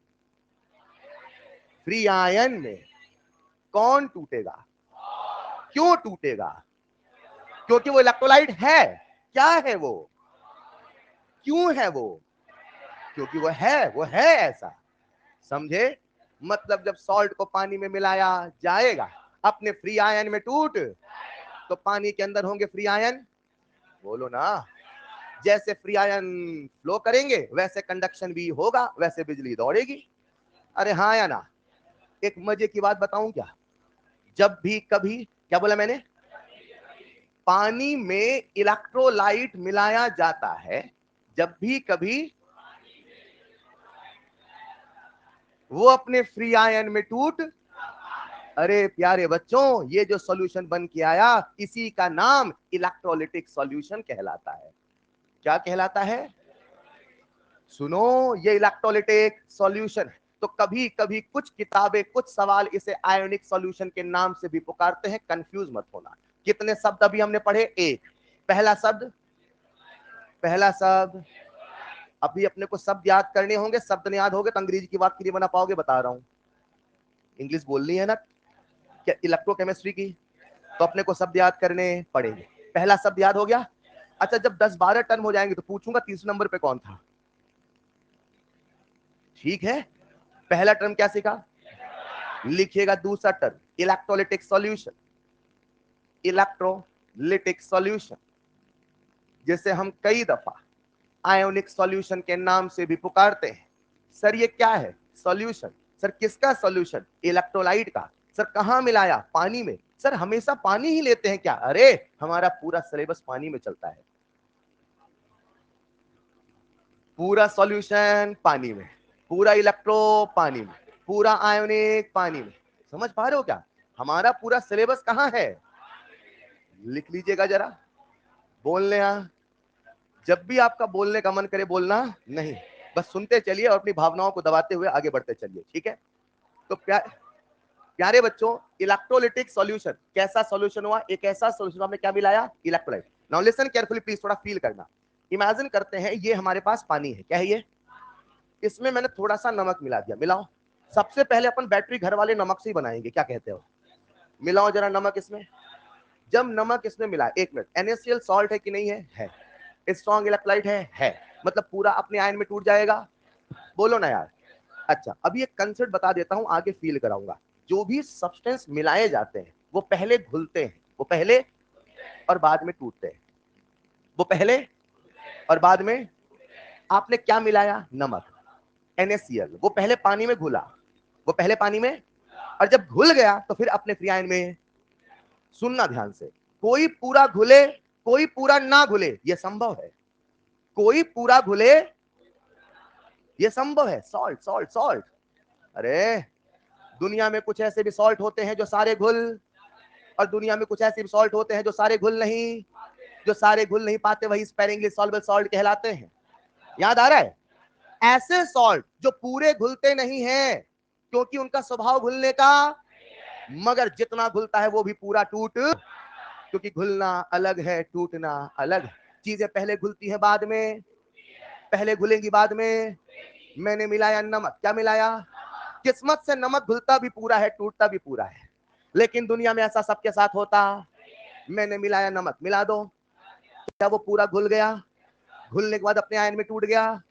फ्री आयन में। कौन टूटेगा, क्यों टूटेगा, क्योंकि वो इलेक्ट्रोलाइट है, क्या है वो, क्यों है वो, क्योंकि वो है ऐसा, समझे? मतलब जब सॉल्ट को पानी में मिलाया जाएगा अपने फ्री आयन में टूट, तो पानी के अंदर होंगे फ्री आयन, बोलो ना, जैसे फ्री आयन फ्लो करेंगे वैसे कंडक्शन भी होगा, वैसे बिजली दौड़ेगी। अरे हाँ या ना? एक मजे की बात बताऊं क्या, जब भी कभी, क्या बोला मैंने, पानी में इलेक्ट्रोलाइट मिलाया जाता है, जब भी कभी वो अपने फ्री आयन में टूट, अरे प्यारे बच्चों ये जो सॉल्यूशन बन के आया इसी का नाम इलेक्ट्रोलिटिक सॉल्यूशन कहलाता है। क्या कहलाता है? सुनो, ये इलेक्ट्रोलिटिक सॉल्यूशन है। तो कभी कभी कुछ किताबें कुछ सवाल इसे आयोनिक सॉल्यूशन के नाम से भी पुकारते हैं, कंफ्यूज मत होना। कितने शब्द अभी हमने पढ़े? एक। पहला शब्द, पहला शब्द, अभी अपने को शब्द याद करने होंगे, शब्द नहीं याद होंगे तो अंग्रेजी की बात नहीं बना पाओगे, बता रहा हूं। इंग्लिश बोलनी है ना क्या इलेक्ट्रोकेमिस्ट्री की, तो अपने को शब्द याद करने पड़ेंगे। पहला शब्द याद हो गया? अच्छा जब 10-12 टर्म हो जाएंगे तो पूछूंगा तीसरे नंबर पे कौन था, ठीक है? पहला टर्म क्या सीखा, लिखिएगा दूसरा term electrolytic solution, electrolytic solution जिसे हम कई दफा आयोनिक सॉल्यूशन के नाम से भी पुकारते हैं। सर ये क्या है सॉल्यूशन? सर किसका सॉल्यूशन? इलेक्ट्रोलाइट का। सर कहां मिलाया? पानी में। सर हमेशा पानी ही लेते हैं क्या? अरे हमारा पूरा सिलेबस पानी में चलता है, पूरा सॉल्यूशन पानी में, पूरा इलेक्ट्रो पानी में, पूरा आयोनिक पानी में। समझ पा रहे हो क्या? हमारा पूरा सिलेबस कहां है, लिख लीजिएगा जरा। बोलने जब भी आपका बोलने का मन करे बोलना नहीं, बस सुनते चलिए और अपनी भावनाओं को दबाते हुए आगे बढ़ते चलिए, ठीक है? तो प्यारे बच्चों इलेक्ट्रोलिटिक सॉल्यूशन कैसा सॉल्यूशन हुआ, एक ऐसा सॉल्यूशन आपने क्या मिलाया, electrolyte. Now listen carefully please, थोड़ा फील करना। इमेजिन करते हैं ये हमारे पास पानी है, क्या है ये, इसमें मैंने थोड़ा सा नमक मिला दिया, मिलाओ। सबसे पहले अपन बैटरी घर वाले नमक से ही बनाएंगे, क्या कहते हो? मिलाओ जरा नमक इसमें। जब नमक इसमें मिला, एक मिनट, NaCl सॉल्ट है कि नहीं है? स्ट्रॉन्ग इलेक्ट्रोलाइट है, मतलब पूरा अपने आयन में टूट जाएगा, बोलो ना यार। अच्छा अभी एक कंसेप्ट बता देता हूं, आगे फील कराऊंगा। जो भी सब्सटेंस मिलाए जाते हैं वो पहले घुलते हैं, वो पहले और बाद में टूटते हैं। वो पहले और बाद में आपने क्या मिलाया? नमक, NaCl। वो पहले पानी में घुला, वो पहले पानी में, और जब घुल गया तो फिर अपने फ्री आयन में। सुनना ध्यान से, कोई पूरा घुले कोई पूरा ना घुले, यह संभव है। कोई पूरा घुले, यह संभव है। सॉल्ट सॉल्ट सॉल्ट, अरे दुनिया में कुछ ऐसे भी सॉल्ट होते हैं जो सारे घुल, और दुनिया में कुछ ऐसे भी सॉल्ट होते हैं जो सारे घुल नहीं, जो सारे घुल नहीं पाते वही स्पेरिंगली सॉल्युबल सॉल्ट कहलाते हैं। याद आ रहा है? ऐसे सॉल्ट जो पूरे घुलते नहीं हैं क्योंकि उनका स्वभाव घुलने का, मगर जितना घुलता है वो भी पूरा टूट, क्योंकि घुलना अलग है, टूटना अलग है। चीजें पहले घुलती है बाद में, पहले घुलेंगी बाद में। मैंने मिलाया नमक, क्या मिलाया? किस्मत से नमक घुलता भी पूरा है, टूटता भी पूरा है, लेकिन दुनिया में ऐसा सबके साथ होता। मैंने मिलाया नमक, मिला दो, क्या वो पूरा घुल गया? घुलने के बाद अपने आयन में टूट गया?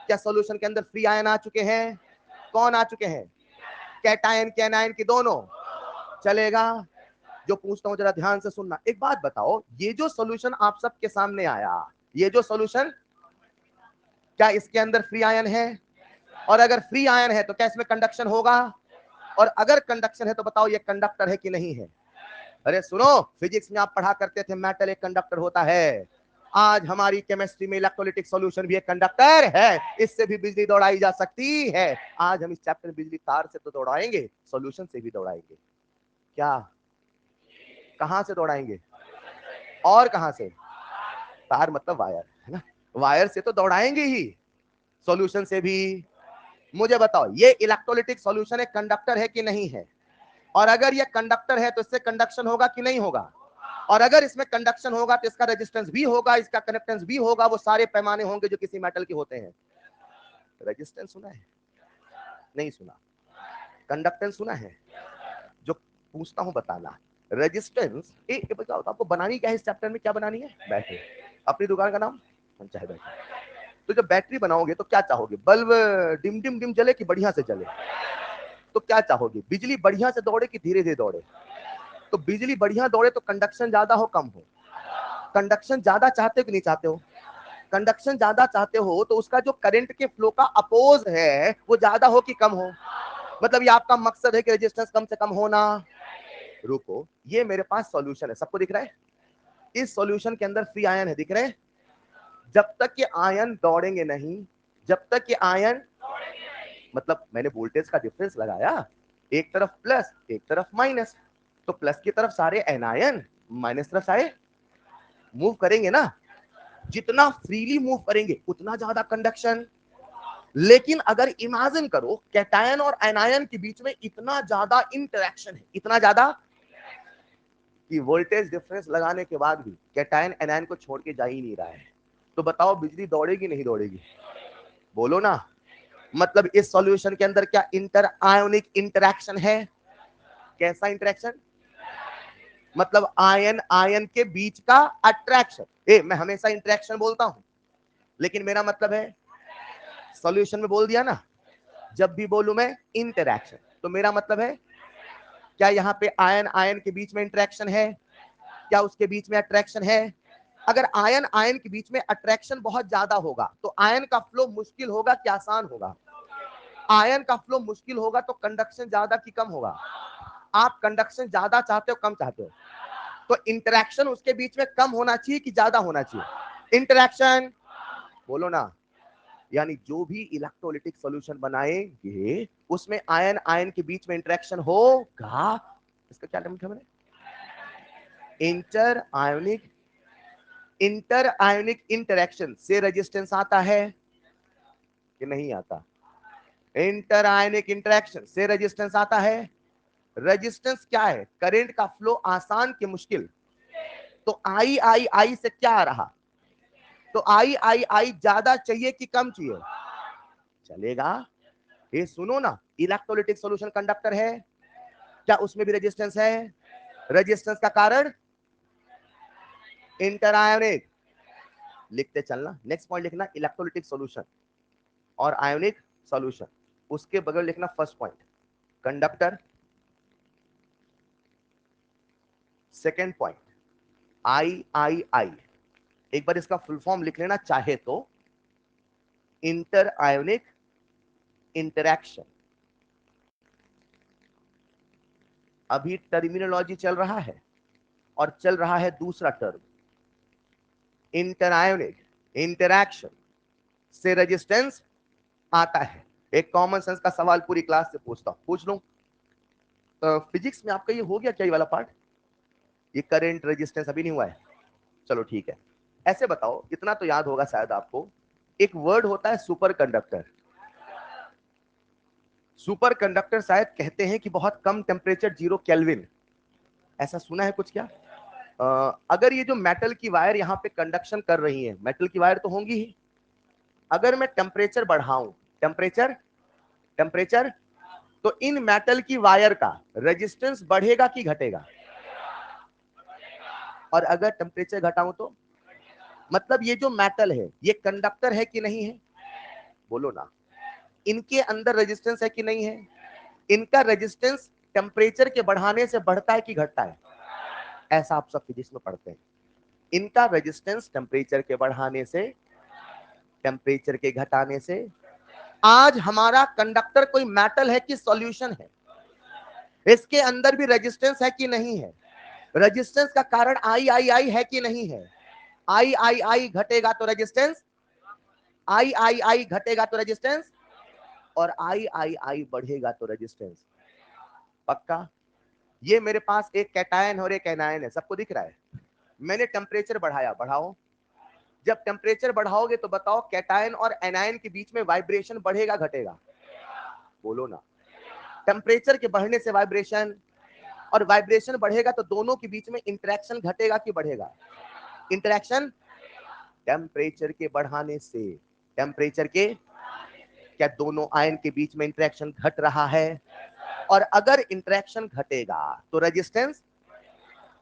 क्या सॉल्यूशन के अंदर फ्री आयन आ चुके हैं? कौन आ चुके हैं? कैटायन के एनायन की दोनों। चलेगा? जो पूछता हूं जरा ध्यान से सुनना। एक बात बताओ, ये जो सॉल्यूशन आप सबके सामने आया, ये जो सॉल्यूशन, क्या इसके अंदर फ्री आयन है? और अगर फ्री आयन है तो क्या इसमें कंडक्शन होगा? और अगर कंडक्शन है तो बताओ ये कंडक्टर है कि नहीं है? अरे सुनो, फिजिक्स में आप पढ़ा करते थे मेटल एक कंडक्टर होता है। आज हमारी केमिस्ट्री में इलेक्ट्रोलिटिक सॉल्यूशन भी एक कंडक्टर है, इससे भी बिजली दौड़ाई जा सकती है। आज हम इस चैप्टर में बिजली तार से तो दौड़ाएंगे, सॉल्यूशन से भी दौड़ाएंगे। क्या? कहां से दौड़ाएंगे? और कहां से? तार मतलब वायर, है ना? वायर से तो दौड़ाएंगे ही, सॉल्यूशन से भी। मुझे बताओ, ये इलेक्ट्रोलिटिक सॉल्यूशन एक कंडक्टर है कि नहीं है? और अगर ये कंडक्टर है तो इससे कंडक्शन होगा कि नहीं होगा? और अगर इसमें कंडक्शन होगा तो इसका रेजिस्टेंस भी होगा, इसका कनेक्टेंस भी होगा। वो सारे पैमाने होंगे जो किसी मेटल के होते हैं। रेजिस्टेंस सुना है? नहीं सुना? कंडक्टेंस सुना है? जो पूछता हूं बताना। रेजिस्टेंस बताओ आपको बनानी क्या है इस चैप्टर में? क्या बनानी है? बैटरी। अपनी दुकान का नाम चाहे बैटरी। तो जब बैटरी बनाओगे तो क्या चाहोगे? बल्ब डिम डिम डिम जले कि बढ़िया से जले? तो क्या चाहोगे? बिजली बढ़िया से दौड़े कि धीरे धीरे दौड़े? तो बिजली बढ़िया दौड़े तो कंडक्शन ज्यादा हो कम हो? कंडक्शन ज्यादा चाहते हो कि नहीं चाहते हो? कंडक्शन ज्यादा चाहते हो तो उसका जो करंट के फ्लो का अपोज है वो ज्यादा हो कि कम हो? मतलब ये आपका मकसद है कि रेजिस्टेंस कम से कम होना। रुको, ये मेरे पास सॉल्यूशन है, सबको दिख रहा है? इस सॉल्यूशन के अंदर फ्री आयन है, दिख रहे हैं? जब तक ये आयन दौड़ेंगे नहीं, जब तक ये आयन, मतलब मैंने वोल्टेज का डिफरेंस लगाया, एक तरफ प्लस एक तरफ माइनस, तो प्लस की तरफ सारे एनायन, माइनस तरफ सारे मूव करेंगे ना। जितना फ्रीली मूव करेंगे उतना ज्यादा कंडक्शन। लेकिन अगर इमेजिन करो कैटायन और एनायन के बीच में इतना ज्यादा इंटरेक्शन है, इतना ज्यादा कि वोल्टेज डिफरेंस लगाने के बाद भी कैटायन एनायन को छोड़ के जा ही नहीं रहा है, तो बताओ बिजली दौड़ेगी नहीं दौड़ेगी? बोलो ना। मतलब इस सॉल्यूशन के अंदर क्या इंटर आयोनिक इंटरेक्शन है? कैसा इंटरेक्शन? मतलब आयन आयन के बीच का अट्रैक्शन। मैं हमेशा इंटरेक्शन बोलता हूं, लेकिन मेरा मतलब है, सॉल्यूशन में बोल दिया ना, जब भी बोलूं मैं इंटरेक्शन तो मेरा मतलब है क्या यहां पे आयन आयन के बीच में इंटरेक्शन है? क्या उसके बीच में अट्रैक्शन है? अगर आयन आयन के बीच में अट्रैक्शन बहुत ज्यादा होगा तो आयन का फ्लो मुश्किल होगा कि आसान होगा? आयन का फ्लो मुश्किल होगा तो कंडक्शन ज्यादा कि कम होगा? आप कंडक्शन ज्यादा चाहते हो कम चाहते हो? तो इंटरेक्शन उसके बीच में कम होना चाहिए कि ज्यादा होना चाहिए? इंटरेक्शन। बोलो ना। यानी जो भी इलेक्ट्रोलिटिक सॉल्यूशन बनाएंगे उसमें आयन आयन के बीच में इंटरेक्शन होगा। इसका क्या नाम था मैंने? इंटर आयोनिक इंटरेक्शन से रेजिस्टेंस आता है कि नहीं आता? इंटर आयोनिक इंटरेक्शन से रेजिस्टेंस आता है। रेजिस्टेंस क्या है? करंट का फ्लो आसान कि मुश्किल? तो आई आई आई से क्या आ रहा? तो आई आई आई ज्यादा चाहिए कि कम चाहिए? चलेगा? ये सुनो ना, इलेक्ट्रोलिटिक सॉल्यूशन कंडक्टर है, क्या उसमें भी रेजिस्टेंस है? रेजिस्टेंस का कारण इंटर आयोनिक। लिखते चलना, नेक्स्ट पॉइंट लिखना इलेक्ट्रोलिटिक सॉल्यूशन और आयोनिक सॉल्यूशन, उसके बगल लिखना first point conductor, second point I I I एक बार इसका फुल फॉर्म लिख लेना चाहे तो, इंटर आयोनिक इंटरैक्शन। अभी टर्मिनोलॉजी चल रहा है और चल रहा है दूसरा टर्म, इंटर आयोनिक इंटरैक्शन से रेजिस्टेंस आता है। एक कॉमन सेंस का सवाल पूरी क्लास से पूछता हूं, पूछ लूं। फिजिक्स में आपका ये हो गया क्या, ये वाला पार्ट? ये करंट रेजिस्टेंस अभी नहीं हुआ है, चलो ठीक है। ऐसे बताओ, इतना तो याद होगा शायद आपको, एक वर्ड होता है सुपर कंडक्टर। सुपर कंडक्टर शायद कहते हैं कि बहुत कम टेम्परेचर, 0 केल्विन, ऐसा सुना है कुछ क्या? अगर ये जो मेटल की वायर यहाँ पे कंडक्शन कर रही है, मेटल की वायर तो होंगी ही, अगर मैं टेम्परेचर बढ़ाऊं, टेम्परेचर टेम्परेचर तो इन मेटल की वायर का रेजिस्टेंस बढ़ेगा कि घटेगा? और अगर टेम्परेचर घटाऊं तो? मतलब ये जो मेटल है ये कंडक्टर है कि नहीं है? बोलो ना। इनके अंदर रेजिस्टेंस है कि नहीं है? इनका रेजिस्टेंस टेम्परेचर के बढ़ाने से बढ़ता है कि घटता है? ऐसा आप सब फिजिक्स में पढ़ते हैं। इनका रेजिस्टेंस टेम्परेचर के बढ़ाने से, टेम्परेचर के घटाने से। आज हमारा कंडक्टर कोई मेटल है कि सॉल्यूशन है? इसके अंदर भी रेजिस्टेंस है कि नहीं है? रेजिस्टेंस का कारण आई आई आई है कि नहीं है? आई आई आई घटेगा तो रेजिस्टेंस, आई आई आई घटेगा तो रेजिस्टेंस, और आई आई आई बढ़ेगा तो रेजिस्टेंस। पक्का? ये मेरे पास एक कैटायन और एक एनायन है, सबको दिख रहा है। मैंने टेम्परेचर बढ़ाया, बढ़ाओ। जब टेम्परेचर बढ़ाओगे तो बताओ कैटायन और एनायन के बीच में वाइब्रेशन बढ़ेगा घटेगा? बोलो ना। टेम्परेचर के बढ़ने से वाइब्रेशन, और वाइब्रेशन बढ़ेगा तो दोनों के बीच में इंटरेक्शन घटेगा कि बढ़ेगा? इंटरेक्शन। टेम्परेचर के बढ़ाने से, टेम्परेचर के, क्या दोनों आयन के बीच में इंटरेक्शन घट रहा है? और अगर इंटरेक्शन घटेगा तो रेजिस्टेंस,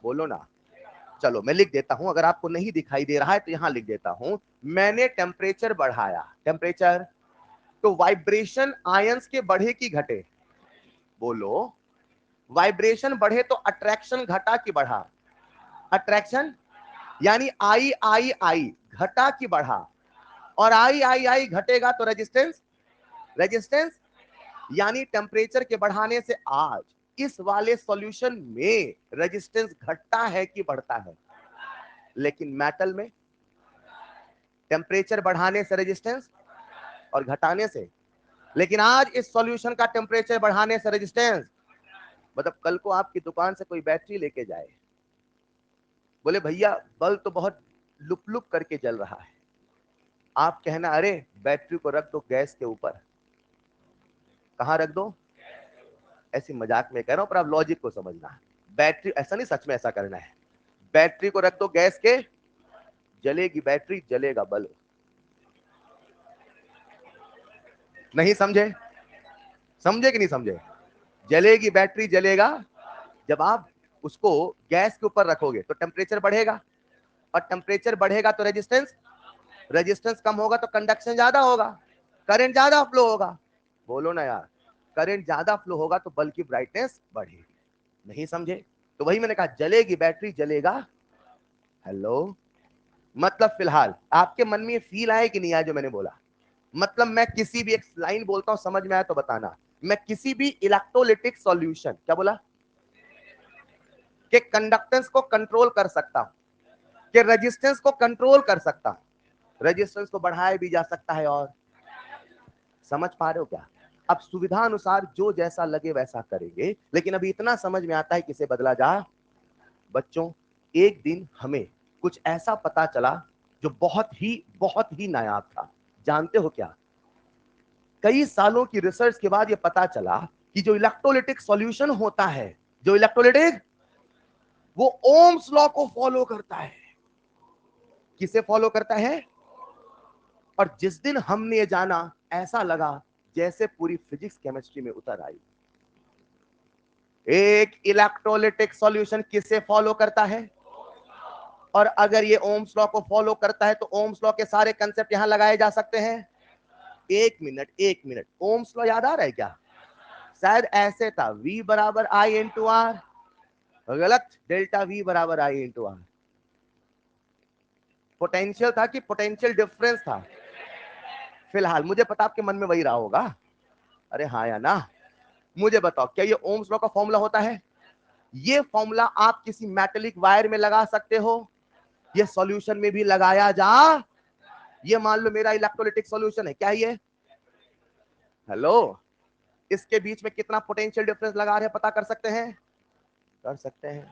बोलो ना। चलो मैं लिख देता हूं, अगर आपको नहीं दिखाई दे रहा है तो यहां लिख देता हूं। मैंने टेम्परेचर बढ़ाया, टेम्परेचर, तो वाइब्रेशन आयंस के बढ़े कि घटे? बोलो। वाइब्रेशन बढ़े तो अट्रैक्शन घटा कि बढ़ा? अट्रैक्शन। यानी आई आई आई घटा कि बढ़ा? और आई आई आई घटेगा तो रेजिस्टेंस, रेजिस्टेंस। यानी टेम्परेचर के बढ़ाने से आज इस वाले सॉल्यूशन में रेजिस्टेंस घटता है कि बढ़ता है? लेकिन मेटल में टेम्परेचर बढ़ाने से रेजिस्टेंस और घटाने से, लेकिन आज इस सॉल्यूशन का टेम्परेचर बढ़ाने से रेजिस्टेंस। मतलब कल को आपकी दुकान से कोई बैटरी लेके जाए, बोले भैया बल्ब तो बहुत लुक लुक करके जल रहा है, आप कहना अरे बैटरी को रख दो गैस के ऊपर। कहां रख दो? ऐसी मजाक में कह रहा हूं पर आप लॉजिक को समझना। बैटरी, ऐसा नहीं, सच में ऐसा करना है। बैटरी को रख दो गैस के, जलेगी बैटरी, जलेगा बल्ब। नहीं समझे? समझे कि नहीं समझे? जलेगी बैटरी, जलेगा। जब आप उसको गैस के ऊपर रखोगे तो टेम्परेचर बढ़ेगा, और टेम्परेचर बढ़ेगा तो रेजिस्टेंस, रेजिस्टेंस कम होगा तो कंडक्शन ज्यादा होगा, करंट ज्यादा फ्लो होगा। बोलो ना यार। करंट ज्यादा फ्लो होगा तो बल्ब की ब्राइटनेस बढ़ेगी। नहीं समझे? तो वही मैंने कहा, जलेगी बैटरी, जलेगा। हेलो। मतलब फिलहाल आपके मन में ये फील आया कि नहीं आया जो मैंने बोला? मतलब मैं किसी भी एक लाइन बोलता हूं, समझ में आया तो बताना। मैं किसी भी इलेक्ट्रोलिटिक सॉल्यूशन, क्या बोला, कि कंडक्टेंस को कंट्रोल कर सकता हूं, कि रेजिस्टेंस को कंट्रोल कर सकता हूं, रेजिस्टेंस को बढ़ाया भी जा सकता है। और समझ पा रहे हो क्या? अब सुविधा अनुसार जो जैसा लगे वैसा करेंगे, लेकिन अभी इतना समझ में आता है किसे बदला जा। बच्चों, एक दिन हमें कुछ ऐसा पता चला जो बहुत ही नायाब था। जानते हो क्या? कई सालों की रिसर्च के बाद यह पता चला कि जो इलेक्ट्रोलिटिक सॉल्यूशन होता है, जो इलेक्ट्रोलिटिक, वो ओम्स लॉ को फॉलो करता है। किसे फॉलो करता है? और जिस दिन हमने ये जाना, ऐसा लगा जैसे पूरी फिजिक्स केमिस्ट्री में उतर आई। एक इलेक्ट्रोलिटिक सॉल्यूशन किसे फॉलो करता है? और अगर ये ओम्स लॉ को फॉलो करता है तो ओम्स लॉ के सारे कंसेप्ट यहां लगाए जा सकते हैं। एक मिनट, एक मिनट, ओम्स लॉ याद आ रहा है क्या? शायद ऐसे था, V बराबर I इंटू आर। गलत, डेल्टा V बराबर I इंटू आर। पोटेंशियल था कि पोटेंशियल डिफरेंस था? फिलहाल मुझे पता आपके मन में वही रहा होगा। अरे हाँ या ना? मुझे बताओ, क्या ये ओम्स लॉ का फॉर्मूला होता है? ये फॉर्मूला आप किसी मेटेलिक वायर में लगा सकते हो, ये सॉल्यूशन में भी लगाया जा। ये मान लो मेरा इलेक्ट्रोलाइटिक सॉल्यूशन है, क्या ये? हेलो, इसके बीच में कितना पोटेंशियल डिफरेंस लगा रहे हैं, पता कर सकते हैं? कर सकते हैं?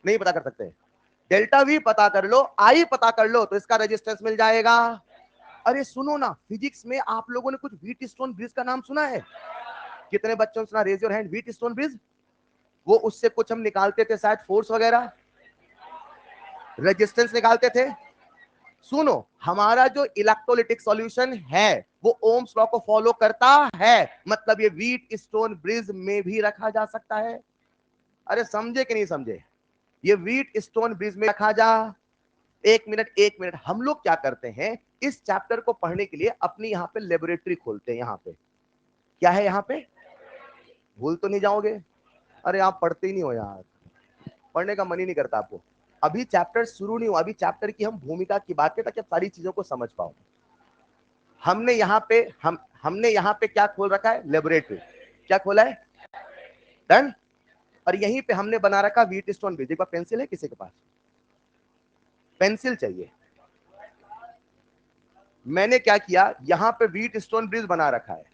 नहीं पता कर सकते? डेल्टा वी पता कर लो, आई पता कर लो, तो इसका रेजिस्टेंस मिल जाएगा। अरे सुनो ना, फिजिक्स में आप लोगों ने कुछ व्हीट स्टोन ब्रिज का नाम सुना है? कितने बच्चों ने सुना? Raise your hand. Wheatstone bridge, वो उससे कुछ हम निकालते थे शायद, फोर्स वगैरह, रेजिस्टेंस निकालते थे। सुनो, हमारा जो इलेक्ट्रोलिटिक सॉल्यूशन है वो ओम्स लॉ को फॉलो करता है, मतलब ये व्हीट स्टोन ब्रिज में भी रखा जा सकता है। अरे समझे कि नहीं समझे? ये व्हीट स्टोन ब्रिज में रखा जा। एक मिनट एक मिनट, हम लोग क्या करते हैं, इस चैप्टर को पढ़ने के लिए अपनी यहाँ पे लेबोरेटरी खोलते हैं। यहाँ पे क्या है? यहाँ पे भूल तो नहीं जाओगे? अरे आप पढ़ते ही नहीं हो यार, पढ़ने का मन ही नहीं करता आपको। अभी चैप्टर शुरू नहीं हुआ, अभी चैप्टर की हम भूमिका की बात करें ताकि आप सारी चीजों को समझ पाओ। हमने यहाँ पे क्या खोल रखा है? लेबोरेटरी। क्या खोला है? डन। और यहीं पे हमने बना रखा व्हीट स्टोन ब्रिज। एक बार पेंसिल है किसी के पास? पेंसिल चाहिए। मैंने क्या किया, यहाँ पे व्हीट स्टोन ब्रिज बना रखा है।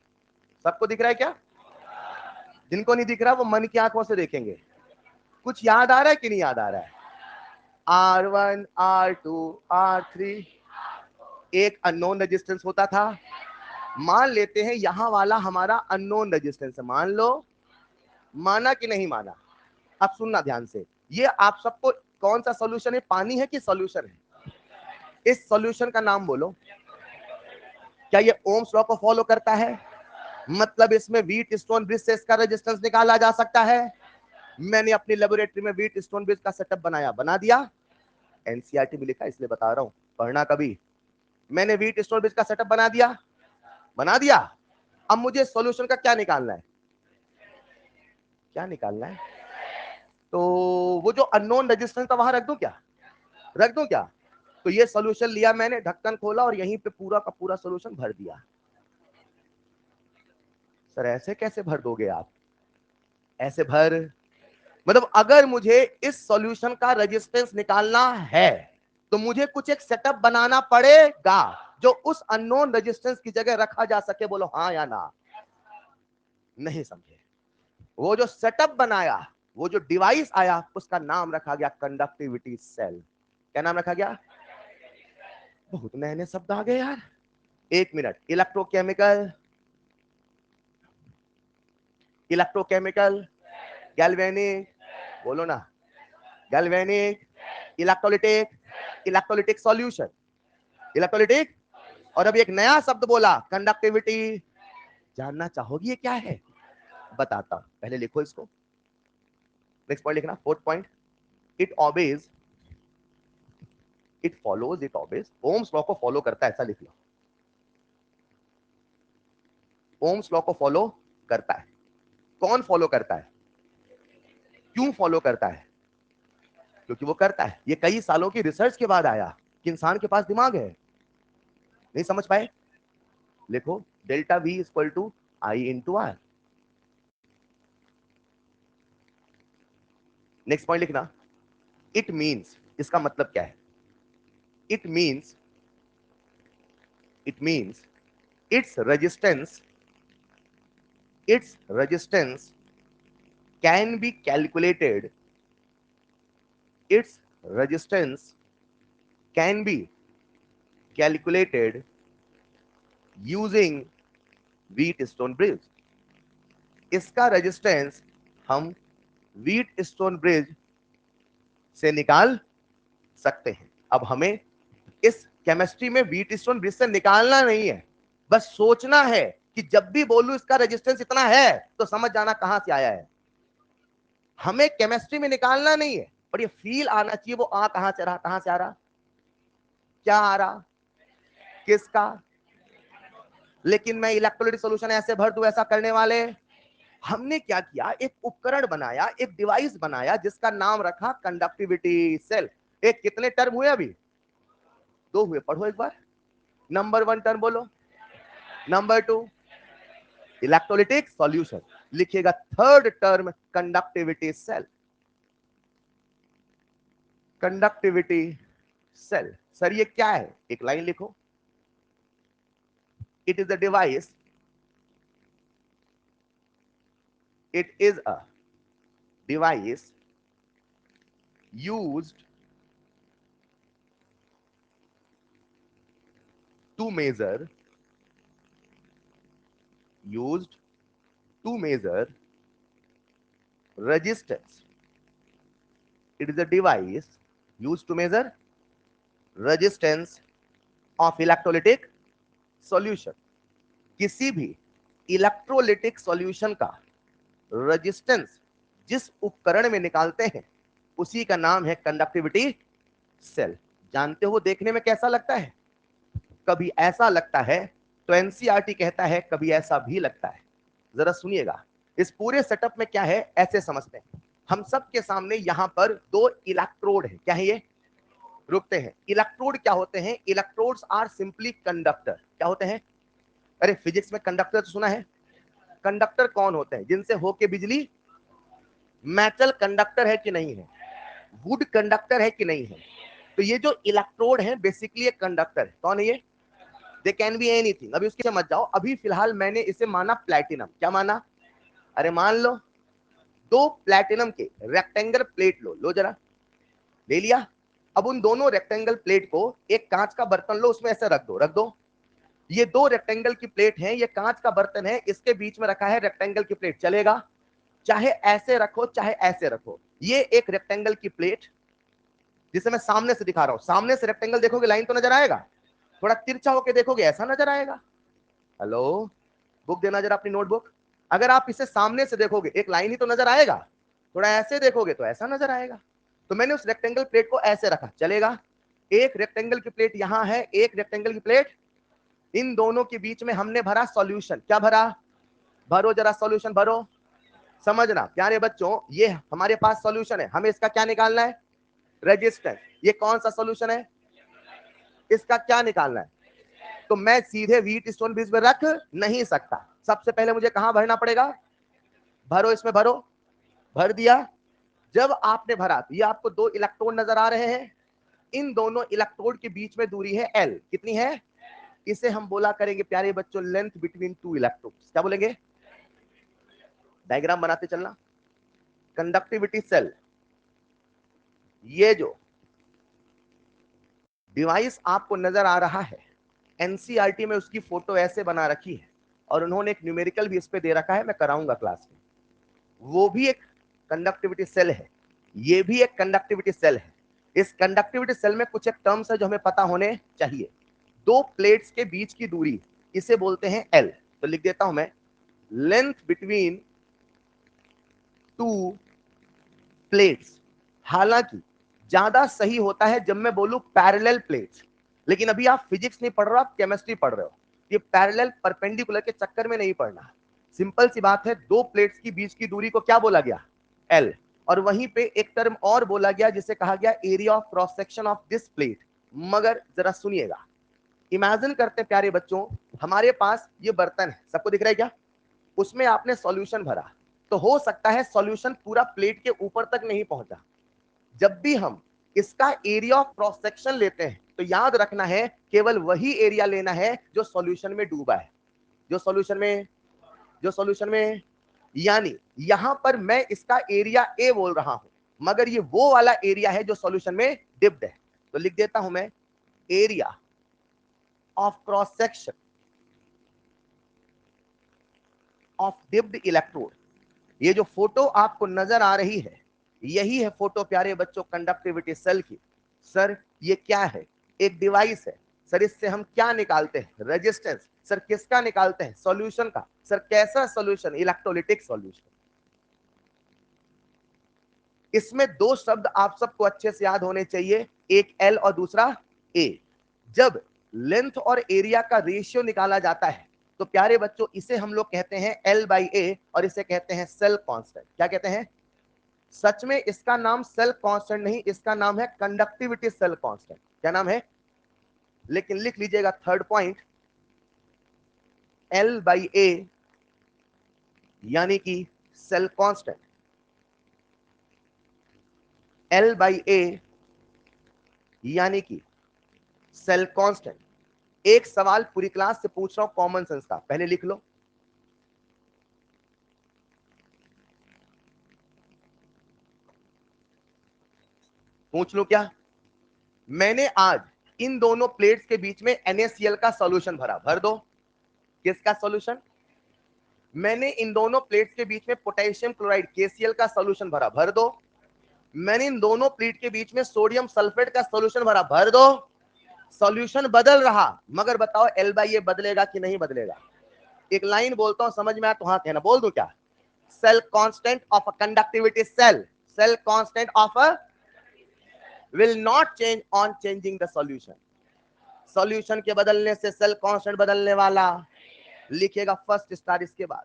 सबको दिख रहा है क्या? जिनको नहीं दिख रहा वो मन की आंखों से देखेंगे। कुछ याद आ रहा है कि नहीं याद आ रहा है? R1 R2 R3, एक अननोन रेजिस्टेंस होता था। मान लेते हैं यहां वाला हमारा अननोन रेजिस्टेंस है, मान लो। माना कि नहीं माना? अब सुनना ध्यान से, ये आप सबको कौन सा सॉल्यूशन है? पानी है कि सॉल्यूशन है? इस सॉल्यूशन का नाम बोलो। क्या ये ओम्स लॉ को फॉलो करता है? मतलब इसमें व्हीट स्टोन ब्रिज से इसका रेजिस्टेंस निकाला जा सकता है। मैंने अपनी लेबोरेटरी में व्हीट स्टोन ब्रिज का सेटअप बनाया, बना दिया। एनसीईआरटी में लिखा इसलिए बता रहा हूं, पढ़ना कभी। मैंने व्हीट स्टोन ब्रिज का सेटअप बना दिया, बना दिया। अब मुझे सॉल्यूशन का क्या निकालना है? क्या निकालना है? तो वो जो अननोन रेजिस्टेंस था वहां रख दूं क्या? रख दूं क्या? तो ये सॉल्यूशन लिया मैंने, ढक्कन खोला और यहीं पे पूरा का पूरा सॉल्यूशन भर दिया। सर ऐसे कैसे भर दोगे आप? ऐसे भर, मतलब अगर मुझे इस सॉल्यूशन का रेजिस्टेंस निकालना है तो मुझे कुछ एक सेटअप बनाना पड़ेगा जो उस अननोन रेजिस्टेंस की जगह रखा जा सके। बोलो हाँ या ना? नहीं समझे? वो जो सेटअप बनाया, वो जो डिवाइस आया, उसका नाम रखा गया कंडक्टिविटी सेल। क्या नाम रखा गया? बहुत नए नए शब्द आ गए यार। एक मिनट, इलेक्ट्रोकेमिकल, इलेक्ट्रोकेमिकल, गैल्वेनिक, बोलो ना, galvanic, electrolytic, electrolytic solution, electrolytic. और अभी एक नया शब्द बोला, कंडक्टिविटी। जानना चाहोगी ये क्या है? बताता हूं, पहले लिखो इसको। नेक्स्ट पॉइंट लिखना, fourth point. It obeys, it follows, it obeys, Ohm's law को फॉलो करता है, ऐसा लिख लो। ओम्स लॉ को फॉलो करता है। कौन फॉलो करता है? क्यों फॉलो करता है? क्योंकि वो करता है। ये कई सालों की रिसर्च के बाद आया कि इंसान के पास दिमाग है। नहीं समझ पाए? लिखो, delta V equal to I into R. Next point लिखना, इट मीन्स, इसका मतलब क्या है? It means, it means its resistance, its resistance can be calculated, its resistance can be calculated using Wheatstone bridge। इसका रेजिस्टेंस हम व्हीटस्टोन ब्रिज से निकाल सकते हैं। अब हमें इस केमिस्ट्री में व्हीटस्टोन ब्रिज से निकालना नहीं है, बस सोचना है कि जब भी बोलूं इसका रेजिस्टेंस इतना है तो समझ जाना कहां से आया है। हमें केमिस्ट्री में निकालना नहीं है, और ये फील आना चाहिए वो आ कहां से रहा, कहां से आ रहा, क्या आ रहा, किसका। लेकिन मैं इलेक्ट्रोलाइटिक सॉल्यूशन ऐसे भर दूं, ऐसा करने वाले। हमने क्या किया, एक उपकरण बनाया, एक डिवाइस बनाया जिसका नाम रखा कंडक्टिविटी सेल। एक कितने टर्म हुए अभी? दो हुए, पढ़ो एक बार। नंबर 1 टर्म बोलो, नंबर 2 इलेक्ट्रोलिटिक सॉल्यूशन, लिखिएगा third term conductivity cell. Conductivity cell, sir ये क्या है? एक लाइन लिखो, it is a device, it is a device used to measure used to measure resistance. It is a device used to measure resistance of electrolytic solution. किसी भी इलेक्ट्रोलिटिक सॉल्यूशन का रेजिस्टेंस जिस उपकरण में निकालते हैं उसी का नाम है कंडक्टिविटी सेल। जानते हो देखने में कैसा लगता है? कभी ऐसा लगता है तो एनसीईआरटी कहता है कभी ऐसा भी लगता है। जरा सुनिएगा, इस पूरे सेटअप में क्या है ऐसे समझते हैं। हम सब के सामने यहां पर दो इलेक्ट्रोड है, क्या है ये? रुकते हैं, इलेक्ट्रोड क्या होते हैं? Electrodes are simply conductor. क्या होते हैं? अरे फिजिक्स में कंडक्टर तो सुना है। कंडक्टर कौन होते हैं? जिनसे होके बिजली, मेटल कंडक्टर है कि नहीं है? वुड कंडक्टर है कि नहीं है? तो ये जो इलेक्ट्रोड है बेसिकली एक कंडक्टर है। कौन है ये? They can be anything. अभी उसके मत जाओ, अभी फिलहाल मैंने इसे माना प्लैटिनम। क्या माना? अरे मान लो दो प्लैटिनम के रेक्टेंगल प्लेट लो जरा, ले लिया। अब उन दोनों रेक्टेंगल प्लेट को एक कांच का बर्तन लो, उसमें ऐसे रख दो। ये दो रेक्टेंगल की प्लेट है, ये कांच का बर्तन है, इसके बीच में रखा है रेक्टेंगल की प्लेट। चलेगा? चाहे ऐसे रखो चाहे ऐसे रखो। ये एक रेक्टेंगल की प्लेट जिसे मैं सामने से दिखा रहा हूं। सामने से रेक्टेंगल देखोगे लाइन तो नजर आएगा, थोड़ा तिरछा होकर देखोगे ऐसा नजर आएगा। हेलो, बुक देना जरा अपनी नोटबुक। अगर आप इसे सामने से देखोगे एक लाइन ही तो नजर आएगा, थोड़ा ऐसे देखोगे तो ऐसा नजर आएगा। तो मैंने उस रेक्टेंगल प्लेट को ऐसे रखा। चलेगा? एक रेक्टेंगल की प्लेट यहां है, एक रेक्टेंगल की प्लेट, इन दोनों के बीच में हमने भरा सॉल्यूशन। क्या भरा? भरो जरा सॉल्यूशन भरो। समझना प्यारे बच्चों, ये हमारे पास सॉल्यूशन है, हमें इसका क्या निकालना है? रेजिस्टेंस। ये कौन सा सॉल्यूशन है? इसका क्या निकालना है? तो मैं सीधे व्हीट स्टोन ब्रिज में रख नहीं सकता, सबसे पहले मुझे कहां भरना पड़ेगा? भरो, इसमें भरो। भर दिया। जब आपने भरा तो ये आपको दो इलेक्ट्रोड नजर आ रहे हैं, इन दोनों इलेक्ट्रोड के बीच में दूरी है L। कितनी है? इसे हम बोला करेंगे प्यारे बच्चों लेंथ बिटवीन टू इलेक्ट्रोड्स। क्या बोलेंगे? डायग्राम बनाते चलना। कंडक्टिविटी सेल, ये जो डिवाइस आपको नजर आ रहा है, एनसीईआरटी में उसकी फोटो ऐसे बना रखी है और उन्होंने एक न्यूमेरिकल भी इस पे दे रखा है, मैं कराऊंगा क्लास में। वो भी एक कंडक्टिविटी सेल है, ये भी एक कंडक्टिविटी सेल है। इस कंडक्टिविटी सेल में कुछ एक टर्म्स है जो हमें पता होने चाहिए। दो प्लेट्स के बीच की दूरी, इसे बोलते हैं L। तो लिख देता हूं मैं, लेंथ बिटवीन टू प्लेट्स। हालांकि ज्यादा सही होता है जब मैं बोलूं पैरेलल प्लेट्स, लेकिन अभी आप फिजिक्स नहीं पढ़ रहे हो, आप केमिस्ट्री पढ़ रहे हो। ये पैरेलल परपेंडिकुलर के चक्कर में नहीं पढ़ना। सिंपल सी बात है, दो प्लेट्स की बीच की दूरी को क्या बोला गया? L। और वहीं पे एक टर्म और बोला गया जिसे कहा गया area of cross section of this plate. मगर जरा सुनिएगा, इमेजिन करते हैं प्यारे बच्चों, हमारे पास ये बर्तन है, सबको दिख रहा है क्या? उसमें आपने सॉल्यूशन भरा, तो हो सकता है सॉल्यूशन पूरा प्लेट के ऊपर तक नहीं पहुंचा। जब भी हम इसका एरिया ऑफ क्रॉस सेक्शन लेते हैं तो याद रखना है केवल वही एरिया लेना है जो सॉल्यूशन में डूबा है, जो सॉल्यूशन में यानी यहां पर मैं इसका एरिया ए बोल रहा हूं, मगर ये वो वाला एरिया है जो सॉल्यूशन में डिप्ड है। तो लिख देता हूं मैं, area of cross section of dipped electrode. ये जो फोटो आपको नजर आ रही है, यही है फोटो प्यारे बच्चों कंडक्टिविटी सेल की। सर ये क्या है? एक डिवाइस है। सर इससे हम क्या निकालते हैं? रेजिस्टेंस। सर किसका निकालते हैं? सॉल्यूशन का। सर कैसा सॉल्यूशन? Electrolytic solution. इसमें दो शब्द आप सबको अच्छे से याद होने चाहिए, एक L और दूसरा A। जब लेंथ और एरिया का रेशियो निकाला जाता है तो प्यारे बच्चों इसे हम लोग कहते हैं L/A और इसे कहते हैं सेल कांस्टेंट। क्या कहते हैं? सच में इसका नाम सेल कांस्टेंट नहीं, इसका नाम है कंडक्टिविटी सेल कांस्टेंट। क्या नाम है? लेकिन लिख लीजिएगा थर्ड पॉइंट, L/A यानी कि सेल कांस्टेंट, L/A यानी कि सेल कांस्टेंट। एक सवाल पूरी क्लास से पूछ रहा हूं कॉमन सेंस का, पहले लिख लो। पूछ लो क्या? मैंने आज इन दोनों प्लेट्स के बीच में NaCl का सॉल्यूशन भरा, भर दो। किसका सॉल्यूशन? मैंने इन दोनों प्लेट्स के बीच में पोटेशियम क्लोराइड KCl का सॉल्यूशन भरा, भर दो। मैंने इन दोनों प्लेट के बीच में सोडियम सल्फेट का सॉल्यूशन भरा, भर दो। सॉल्यूशन बदल रहा, मगर बताओ L/A बदलेगा कि नहीं बदलेगा? एक लाइन बोलता हूं, समझ में आया तो हाँ कहना, बोल दो क्या? Cell constant of a conductivity cell, cell constant of a will not change on changing the solution। सॉल्यूशन के बदलने से सेल कांस्टेंट बदलने वाला, लिखिएगा फर्स्ट स्टार। इसके बाद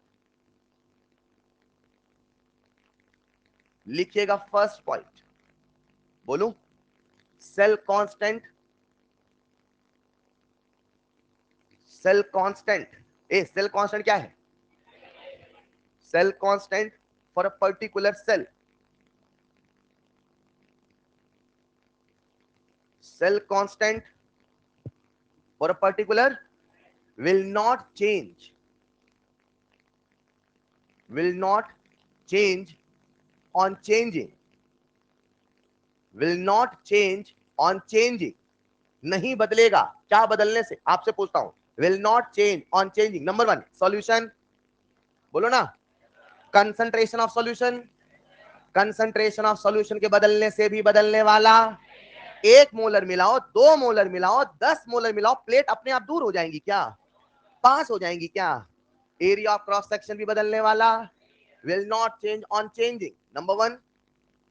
लिखिएगा फर्स्ट पॉइंट, बोलूं? Cell constant, cell constant, cell constant क्या है? Cell constant for a particular cell, cell constant for a particular will not change, will not change on changing, will not change on changing, नहीं बदलेगा। क्या बदलने से? आपसे पूछता हूं, will not change on changing। Number one, solution, बोलो ना। Concentration of solution, concentration of solution के बदलने से भी बदलने वाला। 1 मोलर मिलाओ, 2 मोलर मिलाओ, 10 मोलर मिलाओ, प्लेट अपने आप दूर हो जाएंगी क्या? पास हो जाएंगी क्या? एरिया ऑफ क्रॉस सेक्शन भी बदलने वाला, will not change on changing। Number one,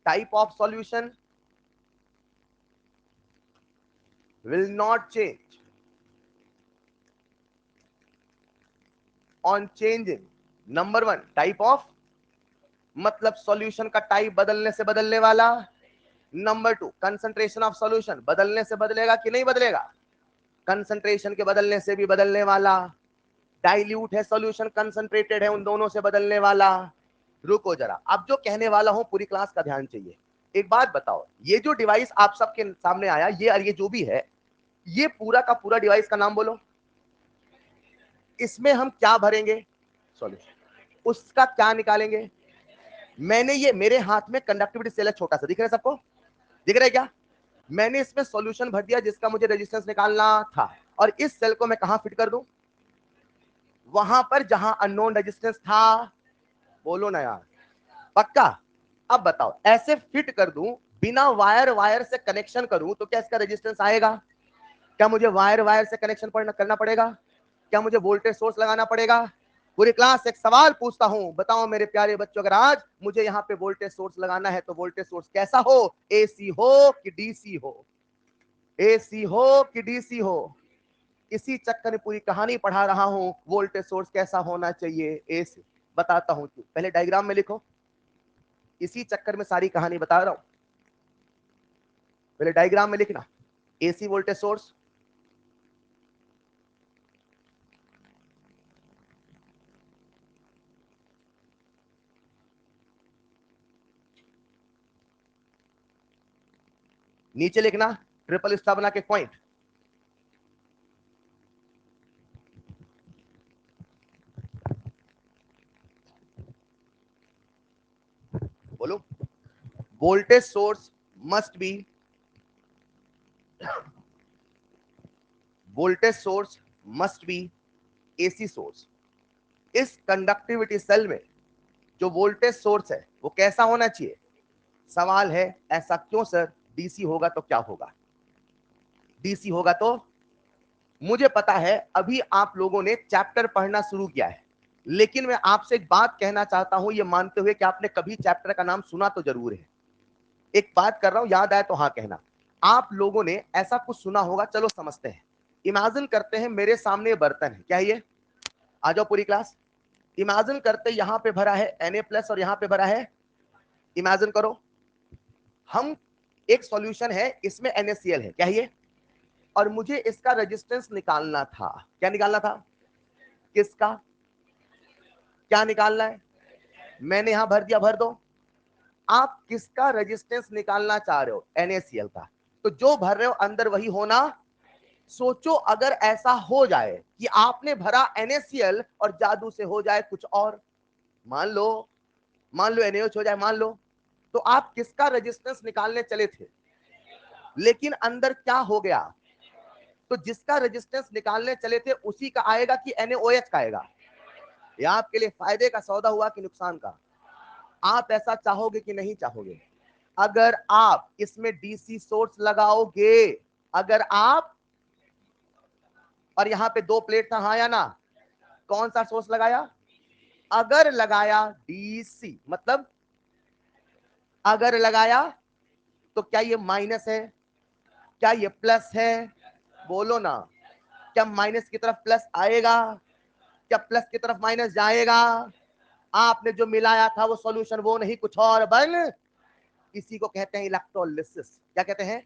type of solution will not change on changing। Number one, type of, मतलब सॉल्यूशन का टाइप बदलने से बदलने वाला। Number two, concentration of solution, बदलने से बदलेगा कि नहीं बदलेगा? कंसंट्रेशन के बदलने से भी बदलने वाला। डाइल्यूट है सॉल्यूशन, कंसंट्रेटेड है, उन दोनों से बदलने वाला। रुको जरा, अब जो कहने वाला हूं पूरी क्लास का ध्यान चाहिए। एक बात बताओ, ये जो डिवाइस आप सबके सामने आया, ये और ये जो भी है, ये पूरा का पूरा डिवाइस का नाम बोलो। इसमें हम क्या भरेंगे? सॉल्यूशन। उसका क्या निकालेंगे? मैंने ये, मेरे हाथ में कंडक्टिविटी सेल है, छोटा सा, दिख रहा है सबको? दिख रहा है क्या? मैंने इसमें सॉल्यूशन भर दिया जिसका मुझे रेजिस्टेंस निकालना था, और इस सेल को मैं कहां फिट कर दूं? वहां पर जहां अननोन रेजिस्टेंस था। बोलो ना यार, पक्का? अब बताओ, ऐसे फिट कर दूं, बिना वायर वायर से कनेक्शन करूं, तो क्या इसका रेजिस्टेंस आएगा? क्या मुझे वायर वायर से कनेक्शन करना पड़ेगा? क्या मुझे वोल्टेज सोर्स लगाना पड़ेगा? पूरी क्लास एक सवाल पूछता हूं, बताओ मेरे प्यारे बच्चों, अगर आज मुझे यहाँ पे वोल्टेज सोर्स लगाना है तो वोल्टेज सोर्स कैसा हो? एसी हो कि डीसी हो? एसी हो कि डीसी हो? इसी चक्कर में पूरी कहानी पढ़ा रहा हूं, वोल्टेज सोर्स कैसा होना चाहिए? एसी। बताता हूं क्यों, पहले डायग्राम में लिखो। इसी चक्कर में सारी कहानी बता रहा हूं, पहले डायग्राम में लिखना। एसी वोल्टेज सोर्स, नीचे लिखना ट्रिपल स्टार बना के पॉइंट। बोलो, voltage source must B, voltage source must B AC source. इस कंडक्टिविटी सेल में जो वोल्टेज सोर्स है वो कैसा होना चाहिए? सवाल है, ऐसा क्यों सर? डीसी होगा तो क्या होगा? डीसी होगा तो, मुझे पता है अभी आप लोगों ने चैप्टर पढ़ना शुरू किया है, लेकिन मैं आपसे एक बात कहना चाहता हूं, ये मानते हुए कि आपने कभी चैप्टर का नाम सुना तो जरूर है। एक बात कर रहा हूं, याद आए तो हाँ कहना। आप लोगों ने ऐसा कुछ सुना होगा, चलो समझते हैं। इमेजिन करते हैं मेरे सामने बर्तन है, क्या है ये? आ जाओ पूरी क्लास। इमेजिन करते यहां पे भरा है Na+ और यहां पे भरा है, इमेजिन करो, हम एक सॉल्यूशन है, इसमें NaCl है, क्या है ये? और मुझे इसका रेजिस्टेंस निकालना था। क्या निकालना था? किसका? क्या निकालना है? मैंने यहां भर दिया, भर दो। आप किसका रेजिस्टेंस निकालना चाह रहे हो? NaCl का। तो जो भर रहे हो अंदर वही होना। सोचो अगर ऐसा हो जाए कि आपने भरा NaCl और जादू से हो जाए कुछ और, मान लो NaOH हो जाए, मान लो, तो आप किसका रेजिस्टेंस निकालने चले थे, लेकिन अंदर क्या हो गया? तो जिसका रेजिस्टेंस निकालने चले थे उसी का आएगा कि NaOH का आएगा? यह आपके लिए फायदे का सौदा हुआ कि नुकसान का? आप ऐसा चाहोगे कि नहीं चाहोगे? अगर आप इसमें डीसी सोर्स लगाओगे, अगर आप, और यहां पे 2 प्लेट था, हाँ या ना? कौन सा सोर्स लगाया? अगर लगाया डीसी, मतलब अगर लगाया तो क्या ये माइनस है, क्या ये प्लस है? बोलो ना, क्या माइनस की तरफ प्लस आएगा, क्या प्लस की तरफ माइनस जाएगा? आपने जो मिलाया था वो सॉल्यूशन वो नहीं कुछ और बन, इसी को कहते हैं इलेक्ट्रोलिसिस। क्या कहते हैं?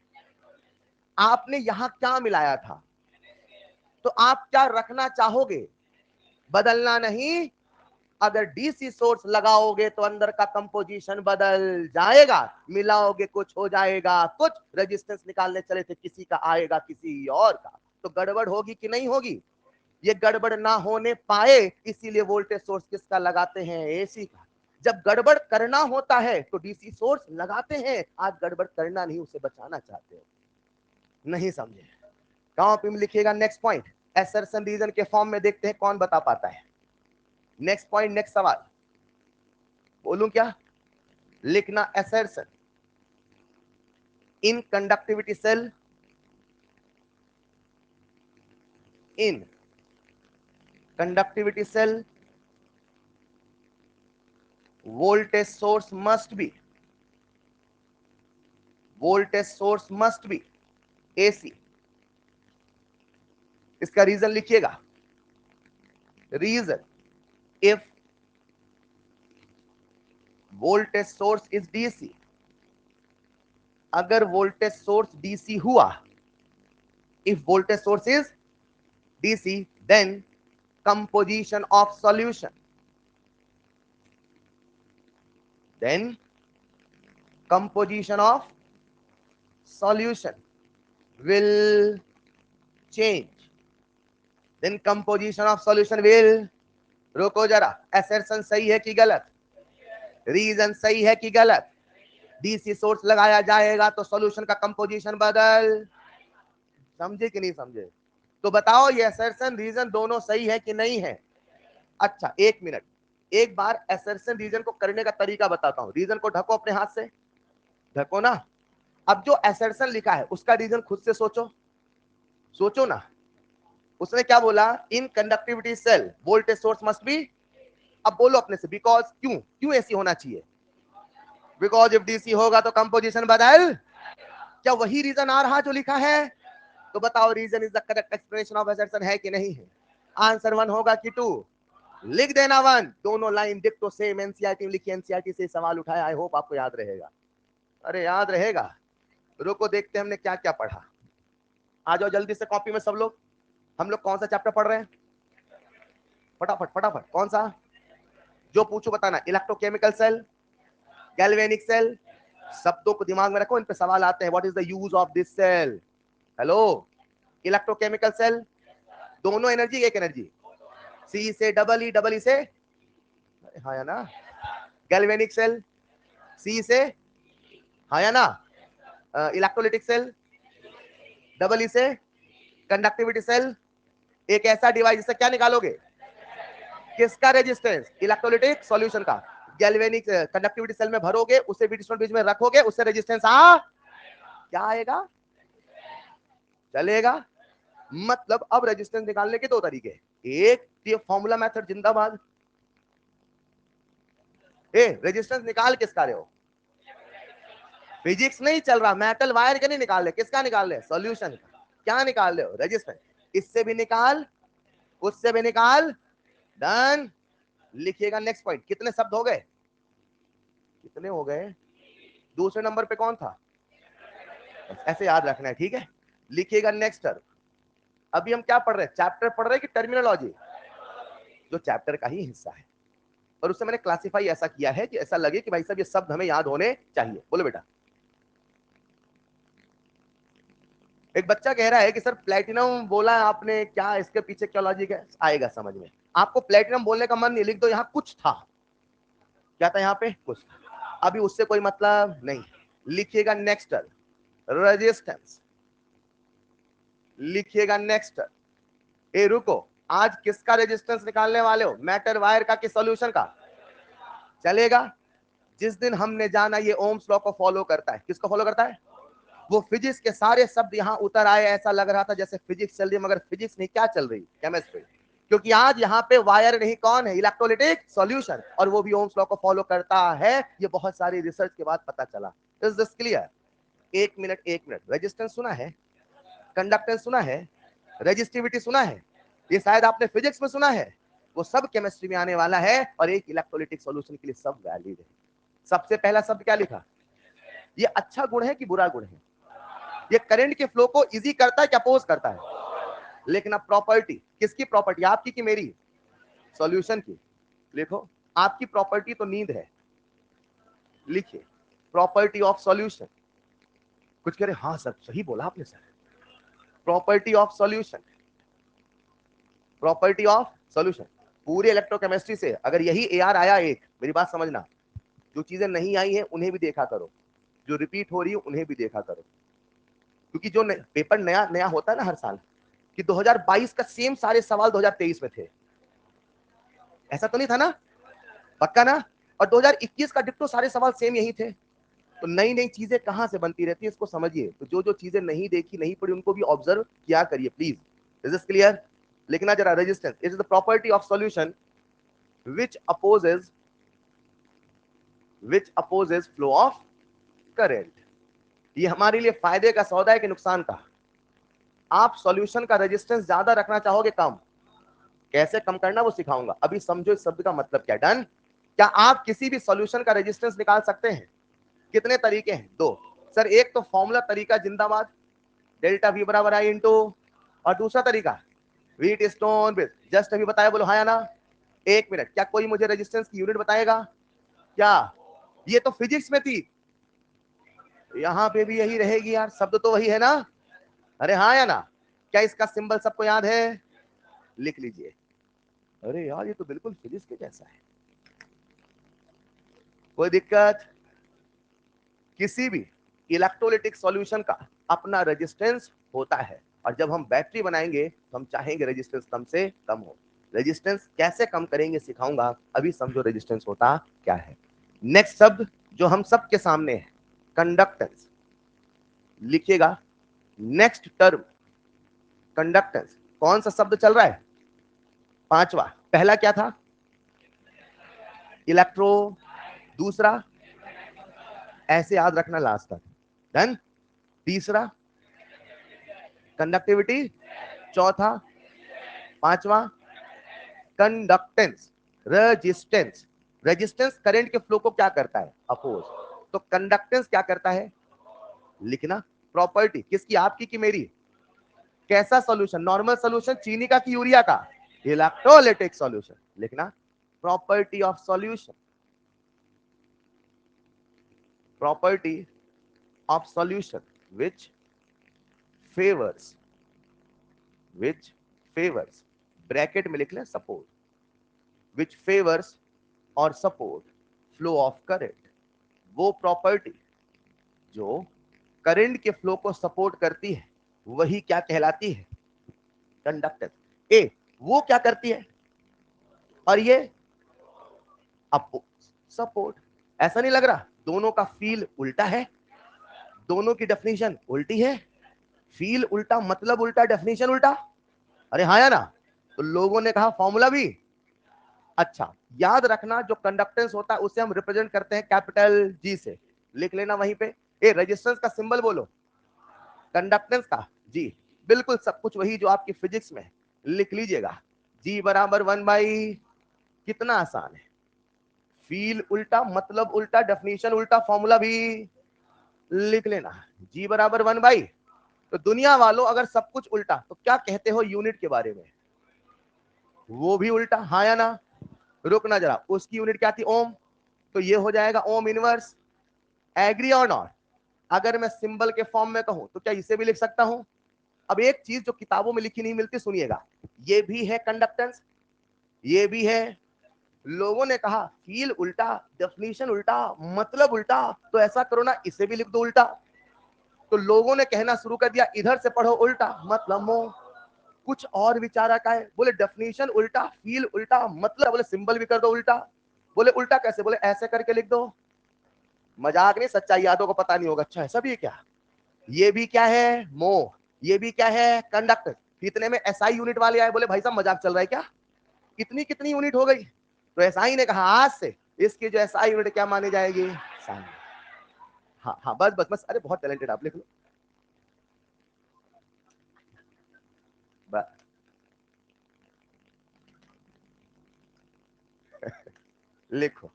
आपने यहां क्या मिलाया था, तो आप क्या रखना चाहोगे? बदलना नहीं। अगर डीसी सोर्स लगाओगे तो अंदर का कंपोजिशन बदल जाएगा, मिलाओगे कुछ हो जाएगा, कुछ रेजिस्टेंस निकालने चले थे किसी का आएगा किसी और का, तो गड़बड़ होगी कि नहीं होगी? ये गड़बड़ ना होने पाए इसीलिए वोल्टेज सोर्स किसका लगाते हैं? एसी का। जब गड़बड़ करना होता है तो डीसी सोर्स लगाते हैं, आज गड़बड़ करना नहीं, उसे बचाना चाहते हो। नहीं समझे? कॉपी में लिखिएगा नेक्स्ट पॉइंट, असर्शन रीजन के फॉर्म में देखते हैं कौन बता पाता है। नेक्स्ट पॉइंट, नेक्स्ट सवाल बोलूं क्या? लिखना assertion in conductivity cell, in conductivity cell voltage source must be, voltage source must be AC। इसका रीजन लिखिएगा, reason if voltage source is DC, अगर वोल्टेज सोर्स DC हुआ, if voltage source is DC then composition of solution, then composition of solution will change, then composition of solution will, रुको जरा, assertion सही है कि गलत? रीजन सही है कि गलत? डीसी सोर्स लगाया जाएगा तो सॉल्यूशन का कंपोजिशन बदल, समझे कि नहीं समझे? तो बताओ ये असर्शन रीजन दोनों सही है कि नहीं है? अच्छा एक मिनट, एक बार असर्शन रीजन को करने का तरीका बताता हूं। रीजन को ढको अपने हाथ से, ढको ना। अब जो असर्शन लिखा है उसका रीजन खुद से सोचो, सोचो ना। उसने क्या बोला? In conductivity cell voltage source must be, अब बोलो अपने से, बिकॉज, क्यों क्यों ऐसी होना चाहिए? बिकॉज इफ डीसी होगा तो कंपोजिशन बदल, क्या वही रीजन आ रहा जो लिखा है? तो बताओ reason is the correct explanation of assertion है कि नहीं है? आंसर 1 होगा कि 2? लिख देना 1, दोनों लाइन डिक्टो सेम। एनसीईआरटी लिखी, एनसीईआरटी से सवाल उठाया, आई होप आपको याद रहेगा। अरे याद रहेगा? रुको देखते हैं हमने क्या क्या पढ़ा। आ जाओ जल्दी से कॉपी में सब लोग। हम लोग कौन सा चैप्टर पढ़ रहे हैं? फटाफट फटाफट, कौन सा? जो पूछो बताना। इलेक्ट्रोकेमिकल सेल, गैल्वेनिक सेल, शब्दों को दिमाग में रखो, इन पे सवाल आते हैं। What is the use of this cell? Hello, electrochemical cell दोनों एनर्जी, एक एनर्जी, सी से डबल ई, डबल ई से, हाँ या ना? गैल्वेनिक सेल सी से, हाँ या ना? इलेक्ट्रोलिटिक सेल डबल ई से, कंडक्टिविटी सेल एक ऐसा डिवाइस जिससे क्या निकालोगे? किसका रेजिस्टेंस? इलेक्ट्रोलिटिक सॉल्यूशन का। गैल्वेनिक कंडक्टिविटी सेल में भरोगे, उसे बीच में रखोगे, उससे रेजिस्टेंस आ, क्या आएगा? चलेगा। मतलब अब रेजिस्टेंस निकालने के 2 तरीके, एक ये फॉर्मूला मेथड जिंदाबाद। रेजिस्टेंस निकाल किसका रहे हो? फिजिक्स नहीं चल रहा, मेटल वायर के नहीं निकाल रहे, किसका निकाल रहे? सॉल्यूशन का। क्या निकाल रहे हो? रेजिस्टेंस। इससे भी निकाल, उससे भी निकाल, डन। लिखिएगा नेक्स्ट पॉइंट। कितने शब्द हो गए? कितने हो गए? दूसरे नंबर पे कौन था? ऐसे याद रखना है, ठीक है? लिखिएगा नेक्स्ट टर्म। अभी हम क्या पढ़ रहे हैं, चैप्टर पढ़ रहे हैं कि टर्मिनोलॉजी? जो चैप्टर का ही हिस्सा है, और उससे मैंने क्लासिफाई ऐसा किया है कि ऐसा लगे कि भाई साहब ये शब्द हमें याद होने चाहिए। बोलो बेटा। एक बच्चा कह रहा है कि सर प्लेटिनम बोला आपने, क्या इसके पीछे क्या लॉजिक है? आएगा समझ में। आपको प्लेटिनम बोलने का मन नहीं, लिख दो यहां कुछ था। क्या था यहाँ पे? कुछ था। अभी उससे कोई मतलब नहीं। लिखिएगा नेक्स्ट रेजिस्टेंस। लिखिएगा नेक्स्ट। ए रुको, आज किसका रेजिस्टेंस निकालने वाले हो? मैटर वायर का कि सॉल्यूशन का? चलेगा। जिस दिन हमने जाना ये ओम्स लॉ को फॉलो करता है, किसको फॉलो करता है? वो फिजिक्स के सारे शब्द यहां उतर आए, ऐसा लग रहा था जैसे फिजिक्स चल रही है, मगर फिजिक्स नहीं, क्या चल रही? केमिस्ट्री। क्योंकि आज यहाँ पे वायर नहीं, कौन है? इलेक्ट्रोलिटिक सॉल्यूशन, और वो भी ओम्स लॉ को फॉलो करता है। ये बहुत सारी रिसर्च के बाद पता चला। Is this clear? एक मिनट एक मिनट। रेजिस्टेंस सुना है, कंडक्टेंस सुना है, रेजिस्टिविटी सुना है, ये शायद आपने फिजिक्स में सुना है, वो सब केमिस्ट्री में आने वाला है, और एक इलेक्ट्रोलिटिक सॉल्यूशन के लिए सब वैलिड है। सबसे पहला शब्द क्या लिखा? ये अच्छा गुण है कि बुरा गुण है? ये करंट के फ्लो को इजी करता है कि अपोज करता है? लेकिन अब प्रॉपर्टी, किसकी प्रॉपर्टी? आपकी कि मेरी? सॉल्यूशन की। लिखो, आपकी प्रॉपर्टी तो नींद है। लिखिए प्रॉपर्टी ऑफ सॉल्यूशन। कुछ कह रहे हाँ सर सही बोला आपने sir. Property of solution, property of solution. पूरे इलेक्ट्रोकेमिस्ट्री से अगर यही एआर आया एक, मेरी बात समझना, जो चीजें नहीं आई हैं उन्हें भी देखा करो, जो रिपीट हो रही है उन्हें भी देखा करो। क्योंकि जो पेपर नया नया होता है ना हर साल, कि 2022 का सेम सारे सवाल 2023 में थे, ऐसा तो नहीं था ना? पक्का ना? और 2021 का डिट्टो सारे सवाल सेम यही थे। तो नई नई चीजें कहां से बनती रहती है, इसको समझिए। तो जो जो चीजें नहीं देखी नहीं पड़ी उनको भी ऑब्जर्व किया करिए प्लीज। Is this clear? लिखना जरा, resistance is the property of solution which opposes flow of current। ये हमारे लिए फायदे का सौदा है कि नुकसान का? आप सॉल्यूशन का रेजिस्टेंस ज्यादा रखना चाहोगे कम? कैसे कम करना वो सिखाऊंगा। अभी समझो इस शब्द का मतलब क्या। डन? क्या आप किसी भी सॉल्यूशन का रेजिस्टेंस निकाल सकते हैं? कितने तरीके हैं? दो। सर एक तो फॉर्मूला तरीका जिंदाबाद, डेल्टा वी बराबर आई इंटू, और दूसरा तरीका व्हीट स्टोन ब्रिज, जस्ट अभी बताया, बोलो हाँ या ना? एक मिनट, क्या कोई मुझे रेजिस्टेंस की यूनिट बताएगा क्या? ये तो फिजिक्स में थी, यहां पे भी यही रहेगी यार, शब्द तो वही है ना? अरे हाँ या ना? क्या इसका सिंबल सबको याद है? लिख लीजिए। अरे यार ये तो बिल्कुल फिजिक्स के जैसा है। कोई दिक्कत? किसी भी इलेक्ट्रोलिटिक सॉल्यूशन का अपना रेजिस्टेंस होता है, और जब हम बैटरी बनाएंगे तो हम चाहेंगे रेजिस्टेंस कम से कम हो। रेजिस्टेंस कैसे कम करेंगे सिखाऊंगा, अभी समझो रेजिस्टेंस होता क्या है। नेक्स्ट शब्द जो हम सबके सामने है, कंडक्टेंस। लिखिएगा नेक्स्ट टर्म, कंडक्टेंस। कौन सा शब्द चल रहा है? पांचवा। पहला क्या था? इलेक्ट्रो। दूसरा, ऐसे याद रखना लास्ट तक। डन? तीसरा कंडक्टिविटी, चौथा, पांचवा कंडक्टेंस। रेजिस्टेंस, रेजिस्टेंस करंट के फ्लो को क्या करता है? अपोज। तो कंडक्टेंस क्या करता है? लिखना प्रॉपर्टी, किसकी? आपकी कि मेरी? कैसा सॉल्यूशन? नॉर्मल सॉल्यूशन, चीनी का कि यूरिया का? Electrolytic solution. लिखना property of solution, property of solution which favors, which favors, bracket में लिख लें सपोर्ट, which favors और सपोर्ट फ्लो ऑफ करंट। वो प्रॉपर्टी जो करंट के फ्लो को सपोर्ट करती है वही क्या कहलाती है? कंडक्टेंस। ए वो क्या करती है, और ये अपोज, सपोर्ट। ऐसा नहीं लग रहा दोनों का फील उल्टा है? दोनों की डेफिनेशन उल्टी है। फील उल्टा मतलब उल्टा, डेफिनेशन उल्टा। अरे हाँ या ना? तो लोगों ने कहा फॉर्मूला भी अच्छा। याद रखना जो कंडक्टेंस होता है उसे हम रिप्रेजेंट करते हैं कैपिटल जी से। लिख लेना वहीं पे। ए रेजिस्टेंस का सिंबल बोलो, कंडक्टेंस का जी। बिल्कुल सब कुछ वही जो आपकी फिजिक्स में। लिख लीजिएगा जी बराबर 1/, कितना आसान है। फील उल्टा मतलब उल्टा, डेफिनेशन उल्टा, फॉर्मूला भी लिख लेना। जी बराबर 1/, तो दुनिया वालों अगर सब कुछ उल्टा तो क्या कहते हो यूनिट के बारे में? वो भी उल्टा, हाँ या ना? रुकना जरा, उसकी यूनिट क्या थी? ओम। तो ये हो जाएगा ओम इनवर्स। एग्री और नॉट? अगर मैं सिंबल के फॉर्म में कहूं तो क्या इसे भी लिख सकता हूं? अब एक चीज जो किताबों में लिखी नहीं मिलती, सुनिएगा, ये भी है कंडक्टेंस, ये भी है। लोगों ने कहा फील उल्टा, डेफिनेशन उल्टा, मतलब उल्टा, तो ऐसा करो ना इसे भी लिख दो उल्टा। तो लोगों ने कहना शुरू कर दिया इधर से पढ़ो उल्टा, मतलब मोह। कुछ और विचारक आए, बोले डेफिनेशन उल्टा, फील उल्टा, मतलब, बोले सिंबल भी कर दो उल्टा। बोले उल्टा कैसे? बोले ऐसे करके लिख दो। मजाक नहीं, सच्चाई यादों को पता नहीं होगा, अच्छा ऐसा भी है क्या? ये भी क्या है? मोह। ये भी क्या है? कंडक्टर। इतने में एसआई यूनिट वाले आए, बोले भाई साहब मजाक चल रहा है क्या? कितनी कितनी यूनिट हो गई? तो एसआई ने कहा आज से इसकी जो एसआई यूनिट क्या मानी जाएगी? साइन। हाँ हाँ, बस बस बस, अरे बहुत टैलेंटेड आप, लिख लो बस। लिखो।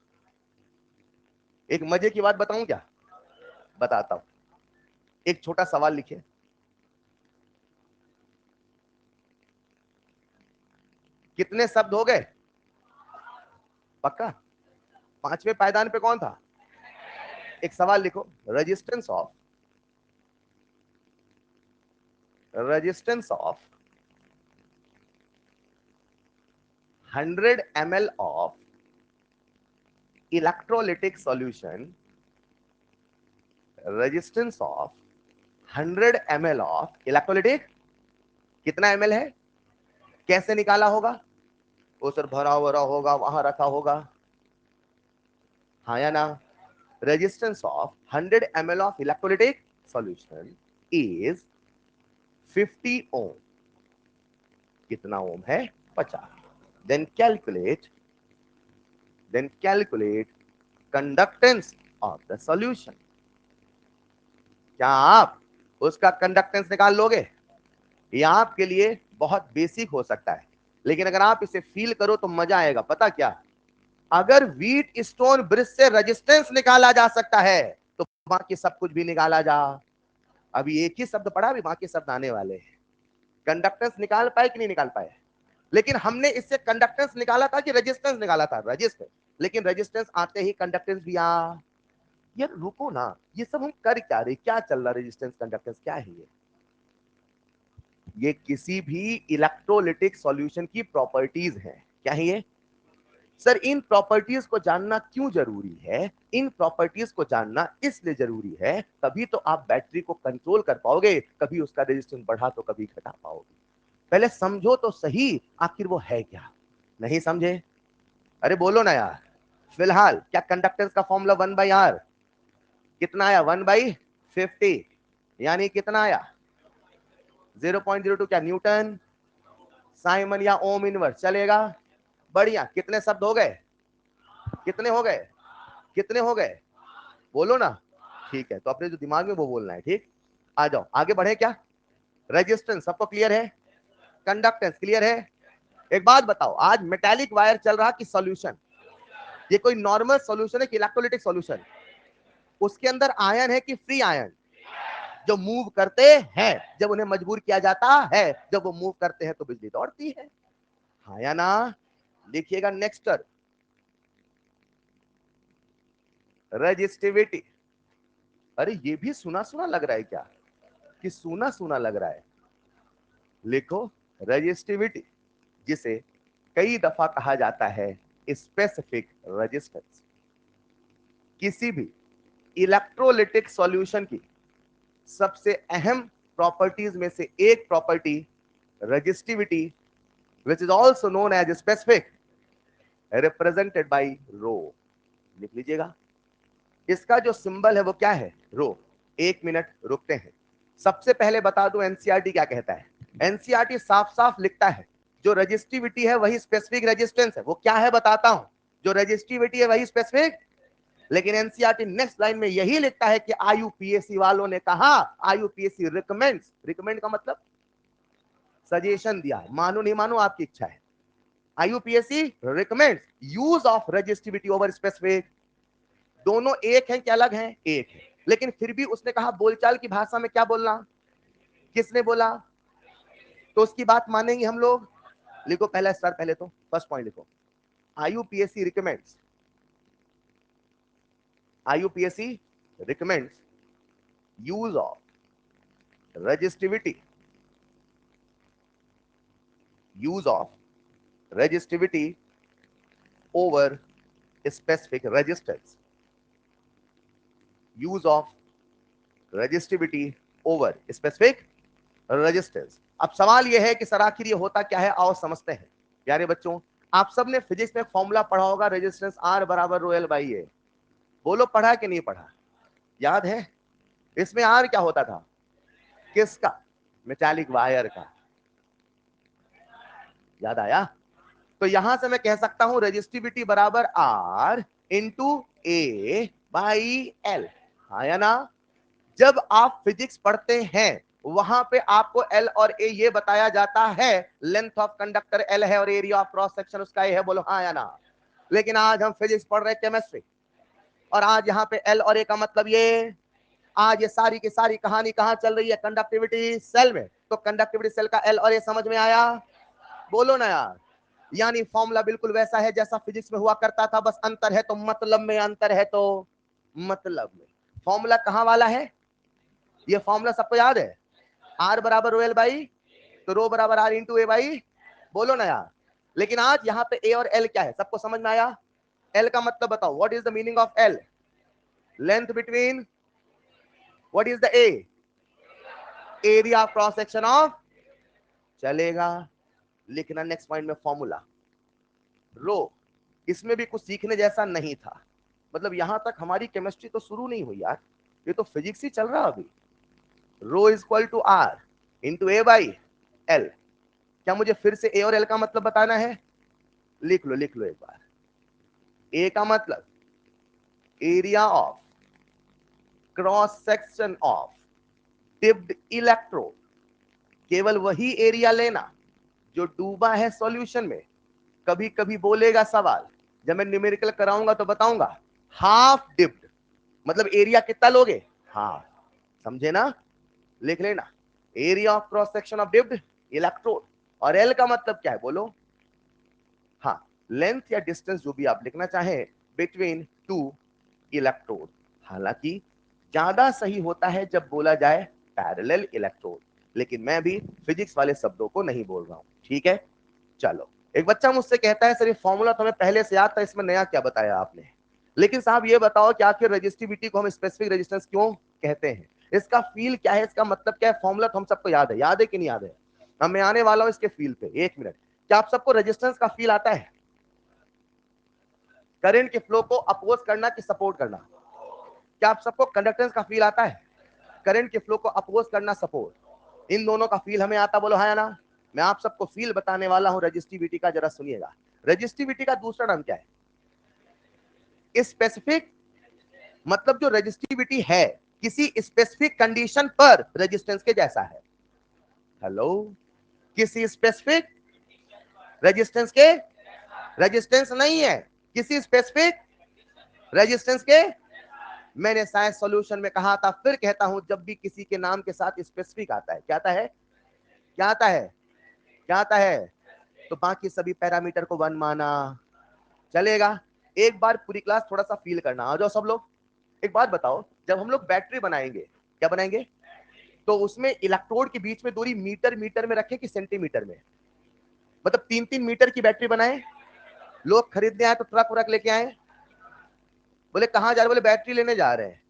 एक मजे की बात बताऊं क्या? बताता हूं। एक छोटा सवाल लिखिए। कितने शब्द हो गए? पक्का? पांचवें पायदान पे कौन था? एक सवाल लिखो। Resistance of 100 ml of electrolytic solution, resistance of 100 ml of electrolytic, कितना ml है? कैसे निकाला होगा? वो सर भरा भरा होगा, वहां रखा होगा, हाँ या ना? Resistance of 100 ml of electrolytic solution is 50 ohm. कितना ओम है? 50। Then calculate conductance of the solution. क्या आप उसका कंडक्टेंस निकाल लोगे? ये आपके लिए बहुत बेसिक हो सकता है, लेकिन अगर आप इसे फील करो तो मजा आएगा। पता क्या? अगर व्हीट स्टोन ब्रिज से रेजिस्टेंस निकाला जा सकता है तो बाकी सब कुछ भी निकाला जा। अभी एक ही शब्द पढ़ा, अभी बाकी शब्द आने वाले हैं। कंडक्टेंस निकाल पाए कि नहीं निकाल पाए? लेकिन हमने इससे कंडक्टेंस निकाला था कि रेजिस्टेंस निकाला था? रजिस्टेंस। लेकिन रेजिस्टेंस आते ही कंडक्टेंस भी आ। यार रुको ना, ये सब हम कर क्या रहे, क्या चल रहा? रेजिस्टेंस कंडक्टेंस क्या है ये किसी भी इलेक्ट्रोलिटिक सॉल्यूशन की प्रॉपर्टीज है। क्या है ये? सर इन प्रॉपर्टीज को जानना क्यों जरूरी है? इन प्रॉपर्टीज को जानना इसलिए जरूरी है, तभी तो आप बैटरी को कंट्रोल कर पाओगे, कभी उसका रेजिस्टेंस बढ़ा तो कभी घटा पाओगे। पहले समझो तो सही आखिर वो है क्या। नहीं समझे? अरे बोलो ना यार। फिलहाल क्या कंडक्टेंस का फॉर्मूला 1/R कितना आया? 1/50। यानी कितना आया? 0.02। क्या न्यूटन, साइमन या ओम इनवर्स चलेगा? बढ़िया। कितने शब्द हो गए? कितने हो गए? कितने हो गए? बोलो ना। ठीक है, तो अपने जो दिमाग में वो बोलना है, ठीक। आ जाओ आगे बढ़े। क्या रेजिस्टेंस सबको क्लियर है? कंडक्टेंस क्लियर है? एक बात बताओ, आज मेटालिक वायर चल रहा कि सॉल्यूशन? ये कोई नॉर्मल सॉल्यूशन है कि इलेक्ट्रोलिटिक सॉल्यूशन? उसके अंदर आयन है कि फ्री आयन? जो मूव करते हैं, जब उन्हें मजबूर किया जाता है, जब वो मूव करते हैं तो बिजली दौड़ती है, हाँ या ना? लिखिएगा नेक्स्ट, रजिस्टिविटी। अरे ये भी सुना सुना लग रहा है क्या? कि सुना सुना लग रहा है? लिखो रजिस्टिविटी, जिसे कई दफा कहा जाता है स्पेसिफिक रेजिस्टेंस। किसी भी इलेक्ट्रोलिटिक सॉल्यूशन की सबसे अहम प्रॉपर्टीज में से एक property resistivity, which is also known as specific, represented by रो। लिख लीजिएगा। इसका जो सिंबल है वो क्या है? रो। एक मिनट रुकते हैं। सबसे पहले बता दूं एनसीईआरटी क्या कहता है। एनसीईआरटी साफ साफ लिखता है जो रजिस्टिविटी है वही स्पेसिफिक रेजिस्टेंस है। वो क्या है बताता हूं। जो रजिस्टिविटी है वही स्पेसिफिक। लेकिन एनसीईआरटी नेक्स्ट लाइन में यही लिखता है कि आईयूपीएसी वालों ने कहा, आईयूपीएसी रिकमेंड्स, रिकमेंड का मतलब सजेशन दिया, मानो नहीं मानो आपकी इच्छा है। IUPAC recommends use of resistivity over specific. दोनों एक हैं कि अलग हैं? एक है। लेकिन फिर भी उसने कहा बोलचाल की भाषा में क्या बोलना? किसने बोला? तो उसकी बात मानेंगे हम लोग। लिखो पहला स्टार, पहले तो फर्स्ट पॉइंट लिखो, IUPAC recommends, IUPAC recommends use of resistivity, use of resistivity over specific resistance, use of resistivity over specific resistance। अब सवाल यह है कि सर आखिर ये होता क्या है, आओ समझते हैं। प्यारे बच्चों, आप सबने फिजिक्स में फॉर्मूला पढ़ा होगा, रेजिस्टेंस R बराबर रो एल बाई ए। बोलो पढ़ा कि नहीं पढ़ा? याद है? इसमें R क्या होता था? किसका? मेटालिक वायर का। याद आया? तो यहां से मैं कह सकता हूं रेजिस्टिविटी बराबर R into A by L. हाँ या ना? जब आप फिजिक्स पढ़ते हैं वहां पे आपको एल और ए ये बताया जाता है, लेंथ ऑफ कंडक्टर एल है और एरिया ऑफ क्रॉस सेक्शन उसका ए है। बोलो हाँ या ना? लेकिन आज हम फिजिक्स पढ़ रहे हैं, केमिस्ट्री, और आज यहाँ पे एल और ए का मतलब ये, आज ये सारी की सारी कहानी कहां चल रही है? कंडक्टिविटी सेल में। तो कंडक्टिविटी सेल का एल और ए समझ में आया? बोलो ना यार। यानी फॉर्मूला बिल्कुल वैसा है जैसा फिजिक्स में हुआ करता था, बस अंतर है तो मतलब में, अंतर है तो मतलब में। फॉर्मूला कहां वाला है? ये फॉर्मूला सबको याद है, आर बराबर रो एल बाई, तो रो बराबर आर इंटू ए बाई। बोलो ना यार। लेकिन आज यहाँ पे ए और एल क्या है, सबको समझ में आया? एल का मतलब बताओ, what is the meaning of L? Length between, what is the A? Area cross section of. चलेगा। लिखना नेक्स्ट पॉइंट में फॉर्मूला रो। इसमें भी कुछ सीखने जैसा नहीं था, मतलब यहां तक हमारी केमिस्ट्री तो शुरू नहीं हुई यार, ये तो फिजिक्स ही चल रहा अभी। Rho is equal to R into A by L. क्या मुझे फिर से ए और एल का मतलब बताना है? लिख लो, लिख लो एक बार। ए का मतलब area of cross section of tipped electrode. केवल वही एरिया लेना जो डूबा है सॉल्यूशन में। कभी कभी बोलेगा सवाल, जब मैं न्यूमेरिकल कराऊंगा तो बताऊंगा, हाफ डिप्ड मतलब एरिया कितना लोगे? हाफ। समझे ना? लिख लेना, area of cross section of dipped electrode. और एल का मतलब क्या है? बोलो। हाँ, लेंथ या डिस्टेंस जो भी आप लिखना चाहें बिटवीन टू इलेक्ट्रोड। हालांकि ज्यादा सही होता है जब बोला जाए पैरेलल इलेक्ट्रोड, लेकिन मैं भी फिजिक्स वाले शब्दों को नहीं बोल रहा हूं। ठीक है, चलो। एक बच्चा मुझसे कहता है, सर ये फॉर्मूला तो हमें पहले से याद था, इसमें नया क्या बताया आपने? लेकिन साहब ये बताओ कि आखिर रेजिस्टिविटी को हम स्पेसिफिक रेजिस्टेंस क्यों कहते हैं? इसका फील क्या है, इसका मतलब क्या है? फॉर्मूला तो हम सबको याद है कि नहीं याद है? अब मैं आने वाला हूं इसके फील पे, एक मिनट। क्या आप सबको रेजिस्टेंस का फील आता है? करंट के फ्लो को अपोज करना कि सपोर्ट करना? क्या आप सबको कंडक्टेंस का फील आता है? करंट के फ्लो को अपोज करना, सपोर्ट, इन दोनों का फील हमें आता? बोलो हाँ या ना? मैं आप सबको फील बताने वाला हूं रेजिस्टिविटी का, जरा सुनिएगा। रेजिस्टिविटी का दूसरा नाम क्या है? स्पेसिफिक, मतलब जो रेजिस्टिविटी है किसी स्पेसिफिक कंडीशन पर रेजिस्टेंस के जैसा है। हेलो? किसी स्पेसिफिक रेजिस्टेंस के, रेजिस्टेंस नहीं है, किसी स्पेसिफिक रेजिस्टेंस के। मैंने शायद सॉल्यूशन में कहा था, फिर कहता हूं, जब भी किसी के नाम के साथ स्पेसिफिक आता है, क्या आता है? क्या आता है? क्या आता है? तो बाकी सभी पैरामीटर को वन माना। चलेगा। एक बार पूरी क्लास थोड़ा सा फील करना, आ जाओ सब लोग। एक बात बताओ, जब हम लोग बैटरी बनाएंगे, क्या बनाएंगे? तो उसमें इलेक्ट्रोड के बीच में दूरी मीटर मीटर में रखें कि सेंटीमीटर में? मतलब 3-3 मीटर की बैटरी बनाए। लोग खरीदने आए तो ट्रक व्रक लेके आए, बोले कहां जा रहे? बोले बैटरी लेने जा रहे हैं।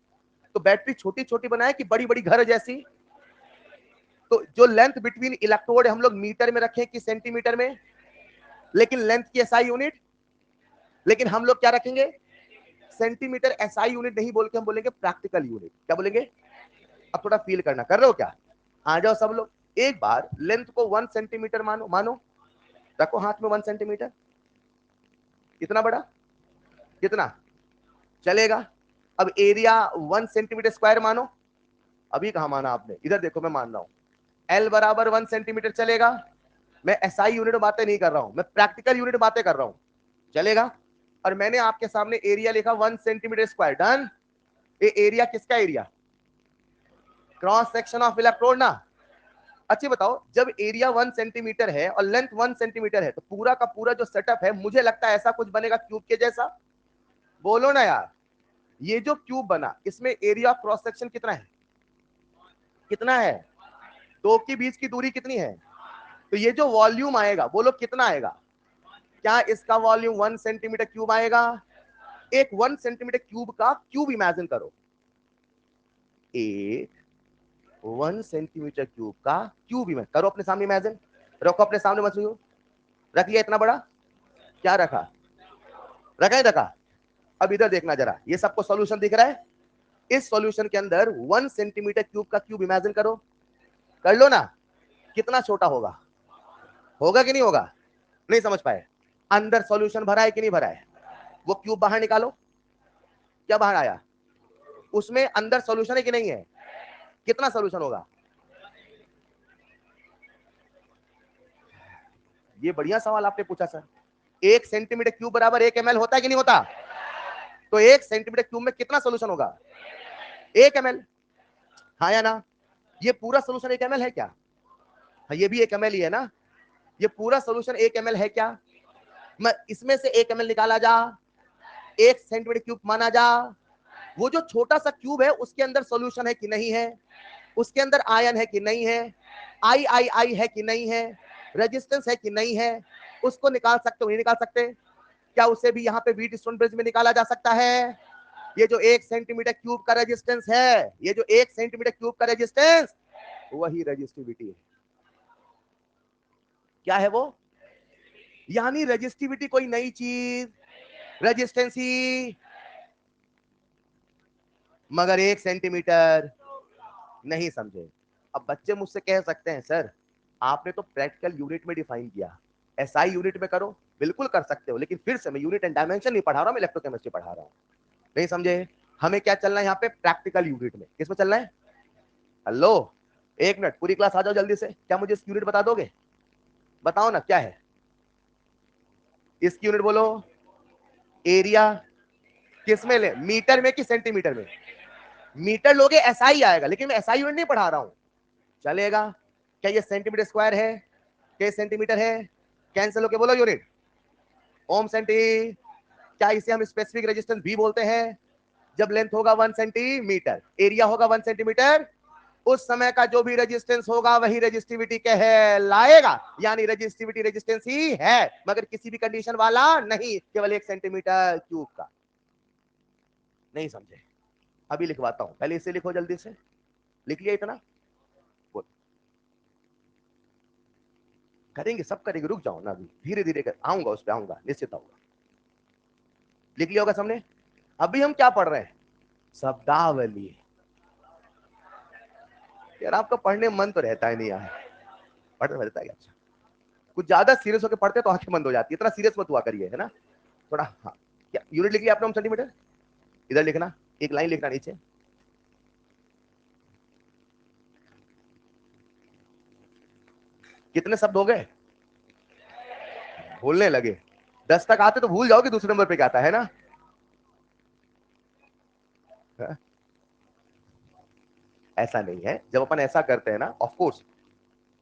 तो बैटरी छोटी छोटी बनाए कि बड़ी बड़ी घर जैसी? तो जो लेंथ बिटवीन इलेक्ट्रोड हम लोग मीटर में रखें कि सेंटीमीटर में? लेकिन लेंथ की एसआई यूनिट, लेकिन हम लोग क्या रखेंगे? सेंटीमीटर। एसआई यूनिट नहीं बोल के हम बोलेंगे प्रैक्टिकल यूनिट। क्या बोलेंगे? अब थोड़ा फील करना, कर रहे हो क्या? आ जाओ सब लोग। एक बार लेंथ को 1 सेंटीमीटर मानो, मानो, रखो हाथ में 1 सेंटीमीटर। कितना बड़ा? कितना? चलेगा। अब एरिया 1 सेंटीमीटर स्क्वायर मानो। अभी कहा माना आपने? इधर देखो, मैं मान रहा हूं एल बराबर 1 सेंटीमीटर। चलेगा। मैं एसआई यूनिट बातें नहीं कर रहा हूं, मैं प्रैक्टिकल यूनिट बातें कर रहा हूं। चलेगा। और मैंने आपके सामने एरिया लिखा 1 सेंटीमीटर स्क्वायर। डन। ये एरिया किसका area? Cross section of electrode ना? अच्छी बताओ, जब एरिया 1 सेंटीमीटर है और लेंथ 1 सेंटीमीटर है तो पूरा का पूरा जो सेटअप है मुझे लगता है ऐसा कुछ बनेगा क्यूब के जैसा। बोलो ना यार, ये जो क्यूब बना इसमें एरिया क्रॉस सेक्शन कितना है? कितना है? दो के बीच की दूरी कितनी है? तो ये जो वॉल्यूम आएगा बोलो कितना आएगा? क्या इसका वॉल्यूम 1 सेंटीमीटर क्यूब आएगा? एक 1 सेंटीमीटर क्यूब का क्यूब इमेजिन करो, एक 1 सेंटीमीटर क्यूब का क्यूब इमेजिन करो अपने सामने, इमेजिन रखो अपने सामने, मत रख लिया इतना बड़ा, क्या रखा? रखा ही रखा। अब इधर देखना जरा, ये सबको सॉल्यूशन दिख रहा है? इस सॉल्यूशन के अंदर 1 सेंटीमीटर क्यूब का क्यूब इमेजिन करो, कर लो ना, कितना छोटा होगा? होगा कि नहीं होगा? नहीं समझ पाए? अंदर सॉल्यूशन भरा है कि नहीं भरा है? वो क्यूब बाहर निकालो, क्या बाहर आया? उसमें अंदर सॉल्यूशन है कि नहीं है? कितना सॉल्यूशन होगा? ये बढ़िया सवाल आपने पूछा सर। 1 सेंटीमीटर क्यूब बराबर 1 ml होता है कि नहीं होता? तो 1 सेंटीमीटर क्यूब में कितना सोल्यूशन होगा? 1 ml। हाँ या ना? ये पूरा सोल्यूशन 1 ml है क्या? हाँ, ये भी 1 ml ही है ना? ये पूरा सोल्यूशन 1 ml है क्या? मैं इसमें से 1 ml निकाला जा, 1 सेंटीमीटर क्यूब माना जा, वो जो छोटा सा क्यूब है उसके अंदर सोल्यूशन है कि नहीं है? उसके अंदर आयन है कि नहीं है? आई आई आई है कि नहीं है? रेजिस्टेंस है कि नहीं है? उसको निकाल सकते हो नहीं निकाल सकते? क्या उसे भी यहाँ पे व्हीट स्टोन ब्रिज में निकाला जा सकता है? ये जो 1 सेंटीमीटर क्यूब का रेजिस्टेंस है, ये जो 1 सेंटीमीटर क्यूब का रेजिस्टेंस, वही रेजिस्टिविटी है। क्या है वो? यानी रेजिस्टिविटी कोई नई चीज, रेजिस्टेंस ही, मगर 1 सेंटीमीटर नहीं समझे। अब बच्चे मुझसे कह सकते हैं सर आपने तो प्रैक्टिकल यूनिट में डिफाइन किया, एसआई यूनिट में करो। बिल्कुल कर सकते हो, लेकिन फिर से मैं यूनिट एंड डायमेंशन नहीं पढ़ा रहा हूं, मैं इलेक्ट्रोकेमिस्ट्री पढ़ा रहा हूं। नहीं समझे? हमें क्या चलना है यहाँ पे? प्रैक्टिकल यूनिट में। किसमें चलना है? हेलो, एक मिनट, पूरी क्लास आ जाओ जल्दी से। क्या मुझे इसकी यूनिट बता दोगे? बताओ ना क्या है इसकी यूनिट? बोलो। एरिया किस में ले, मीटर में कि सेंटीमीटर में? मीटर लोगे एसआई आएगा, लेकिन मैं एसआई यूनिट नहीं पढ़ा रहा हूं। चलेगा? क्या ये सेंटीमीटर स्क्वायर है? क्या सेंटीमीटर है? कैंसिल होके बोलो यूनिट। ओम सेंटी। क्या इसे हम स्पेसिफिक रेजिस्टेंस भी बोलते हैं? जब लेंथ होगा 1 सेंटीमीटर, एरिया होगा 1 सेंटीमीटर, उस समय का जो भी रेजिस्टेंस होगा वही रेजिस्टिविटी कहलाएगा। यानी रेजिस्टिविटी रेजिस्टेंस ही है, मगर किसी भी कंडीशन वाला नहीं, केवल 1 सेंटीमीटर क्यूब का। नहीं समझे? अभी लिखवाता हूं, पहले इसे लिखो जल्दी से। लिख लिया इतना? बोल। करेंगे, सब करेंगे, रुक जाओ ना, अभी धीरे धीरे कर आऊंगा, उस पर आऊंगा, निश्चित आऊंगा। लिख लिया होगा सबने? अभी हम क्या पढ़ रहे हैं? शब्दावली। यार आपका पढ़ने में मन तो रहता है नहीं यार, पढ़ने में रहता है। अच्छा, कुछ ज्यादा सीरियस होकर पढ़ते तो आंखें बंद हो जाती है, इतना सीरियस मत हुआ करिए, है ना? थोड़ा। हाँ, क्या यूनिट लिख लिया आपने? ओम सेंटीमीटर इधर लिखना, एक लाइन लिखना नीचे। कितने शब्द हो गए? भूलने लगे? 10 तक आते तो भूल जाओगे दूसरे नंबर पे क्या आता है ना? हाँ? ऐसा नहीं है, जब अपन ऐसा करते हैं ना, ऑफ कोर्स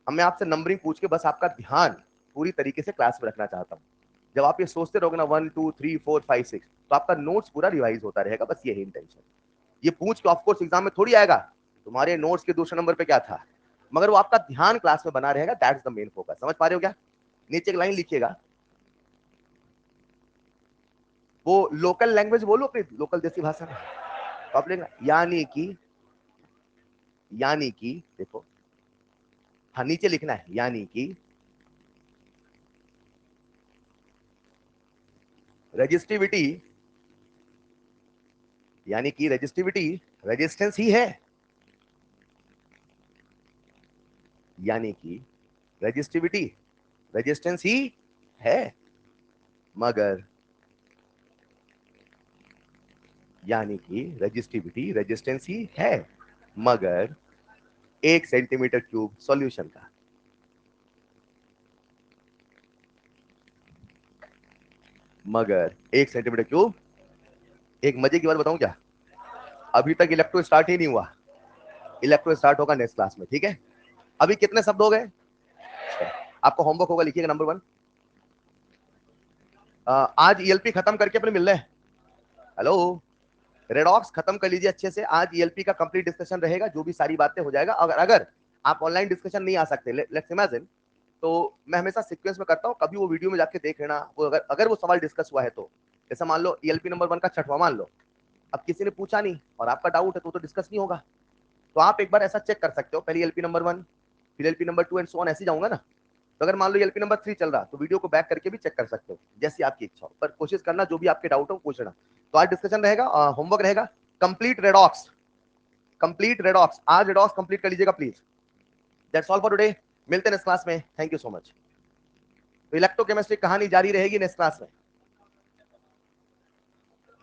मैं आपसे नंबरिंग पूछ के बस आपका ध्यान पूरी तरीके से क्लास में रखना चाहता हूँ। जब आप ये सोचते रहोगे ना 1 2 3 4 5 6, तो आपका नोट्स पूरा रिवाइज होता रहेगा, बस यही इंटेंशन। ये पूछ के ऑफ कोर्स एग्जाम में थोड़ी आएगा तुम्हारे नोट्स के दूसरे नंबर पे क्या था, मगर वो आपका ध्यान क्लास में बना रहेगा। That's the main focus. समझ पा रहे हो क्या? नीचे एक लाइन लिखिएगा, वो लोकल लैंग्वेज बोलो अपनी लोकल देसी भाषा में। तो आप लिखना यानी कि देखो, हाँ नीचे लिखना है यानी कि रेजिस्टिविटी, यानी कि रेजिस्टिविटी रेजिस्टेंस ही है, यानी कि रेजिस्टिविटी रेजिस्टेंस ही है, मगर यानी कि रेजिस्टिविटी रेजिस्टेंस ही है, मगर 1 सेंटीमीटर क्यूब सॉल्यूशन का, मगर 1 सेंटीमीटर क्यूब। एक मजे की बात बताऊं क्या? अभी तक इलेक्ट्रो स्टार्ट ही नहीं हुआ, इलेक्ट्रो स्टार्ट होगा नेक्स्ट क्लास में, ठीक है? अभी कितने शब्द हो गए? आपको होमवर्क होगा, लिखिएगा नंबर 1, आज ईएलपी खत्म करके अपने मिल रहे हैं। हेलो, रेडॉक्स खत्म कर लीजिए अच्छे से, आज ईएलपी का कंप्लीट डिस्कशन रहेगा, जो भी सारी बातें हो जाएगा। अगर आप ऑनलाइन डिस्कशन नहीं आ सकते, लेट्स इमेजिन, तो मैं हमेशा सीक्वेंस में करता हूँ, कभी वो वीडियो में जाके देख लेना, वो अगर वो सवाल डिस्कस हुआ है तो, जैसा मान लो ईएलपी नंबर 1 का 6वां मान लो, अब किसी ने पूछा नहीं और आपका डाउट है तो डिस्कस नहीं होगा, तो आप एक बार ऐसा चेक कर सकते हो, पहले एलपी नंबर 1, फिर LP number 2 and so on, ऐसे जाऊंगा ना। तो अगर मान लो एलपी नंबर 3 चल रहा तो वीडियो को बैक करके भी चेक कर सकते हो, जैसी आपकी इच्छा हो, पर कोशिश करना जो भी आपके डाउट हो पूछना। तो आज डिस्कशन रहेगा, होमवर्क रहेगा, कंप्लीट रेडॉक्स, कंप्लीट रेडॉक्स, आज रेडॉक्स कंप्लीट कर लीजिएगा please. That's all for today, मिलते हैं नेक्स्ट क्लास में, थैंक यू सो मच। तो इलेक्ट्रोकेमिस्ट्री कहानी जारी रहेगी नेक्स्ट क्लास में।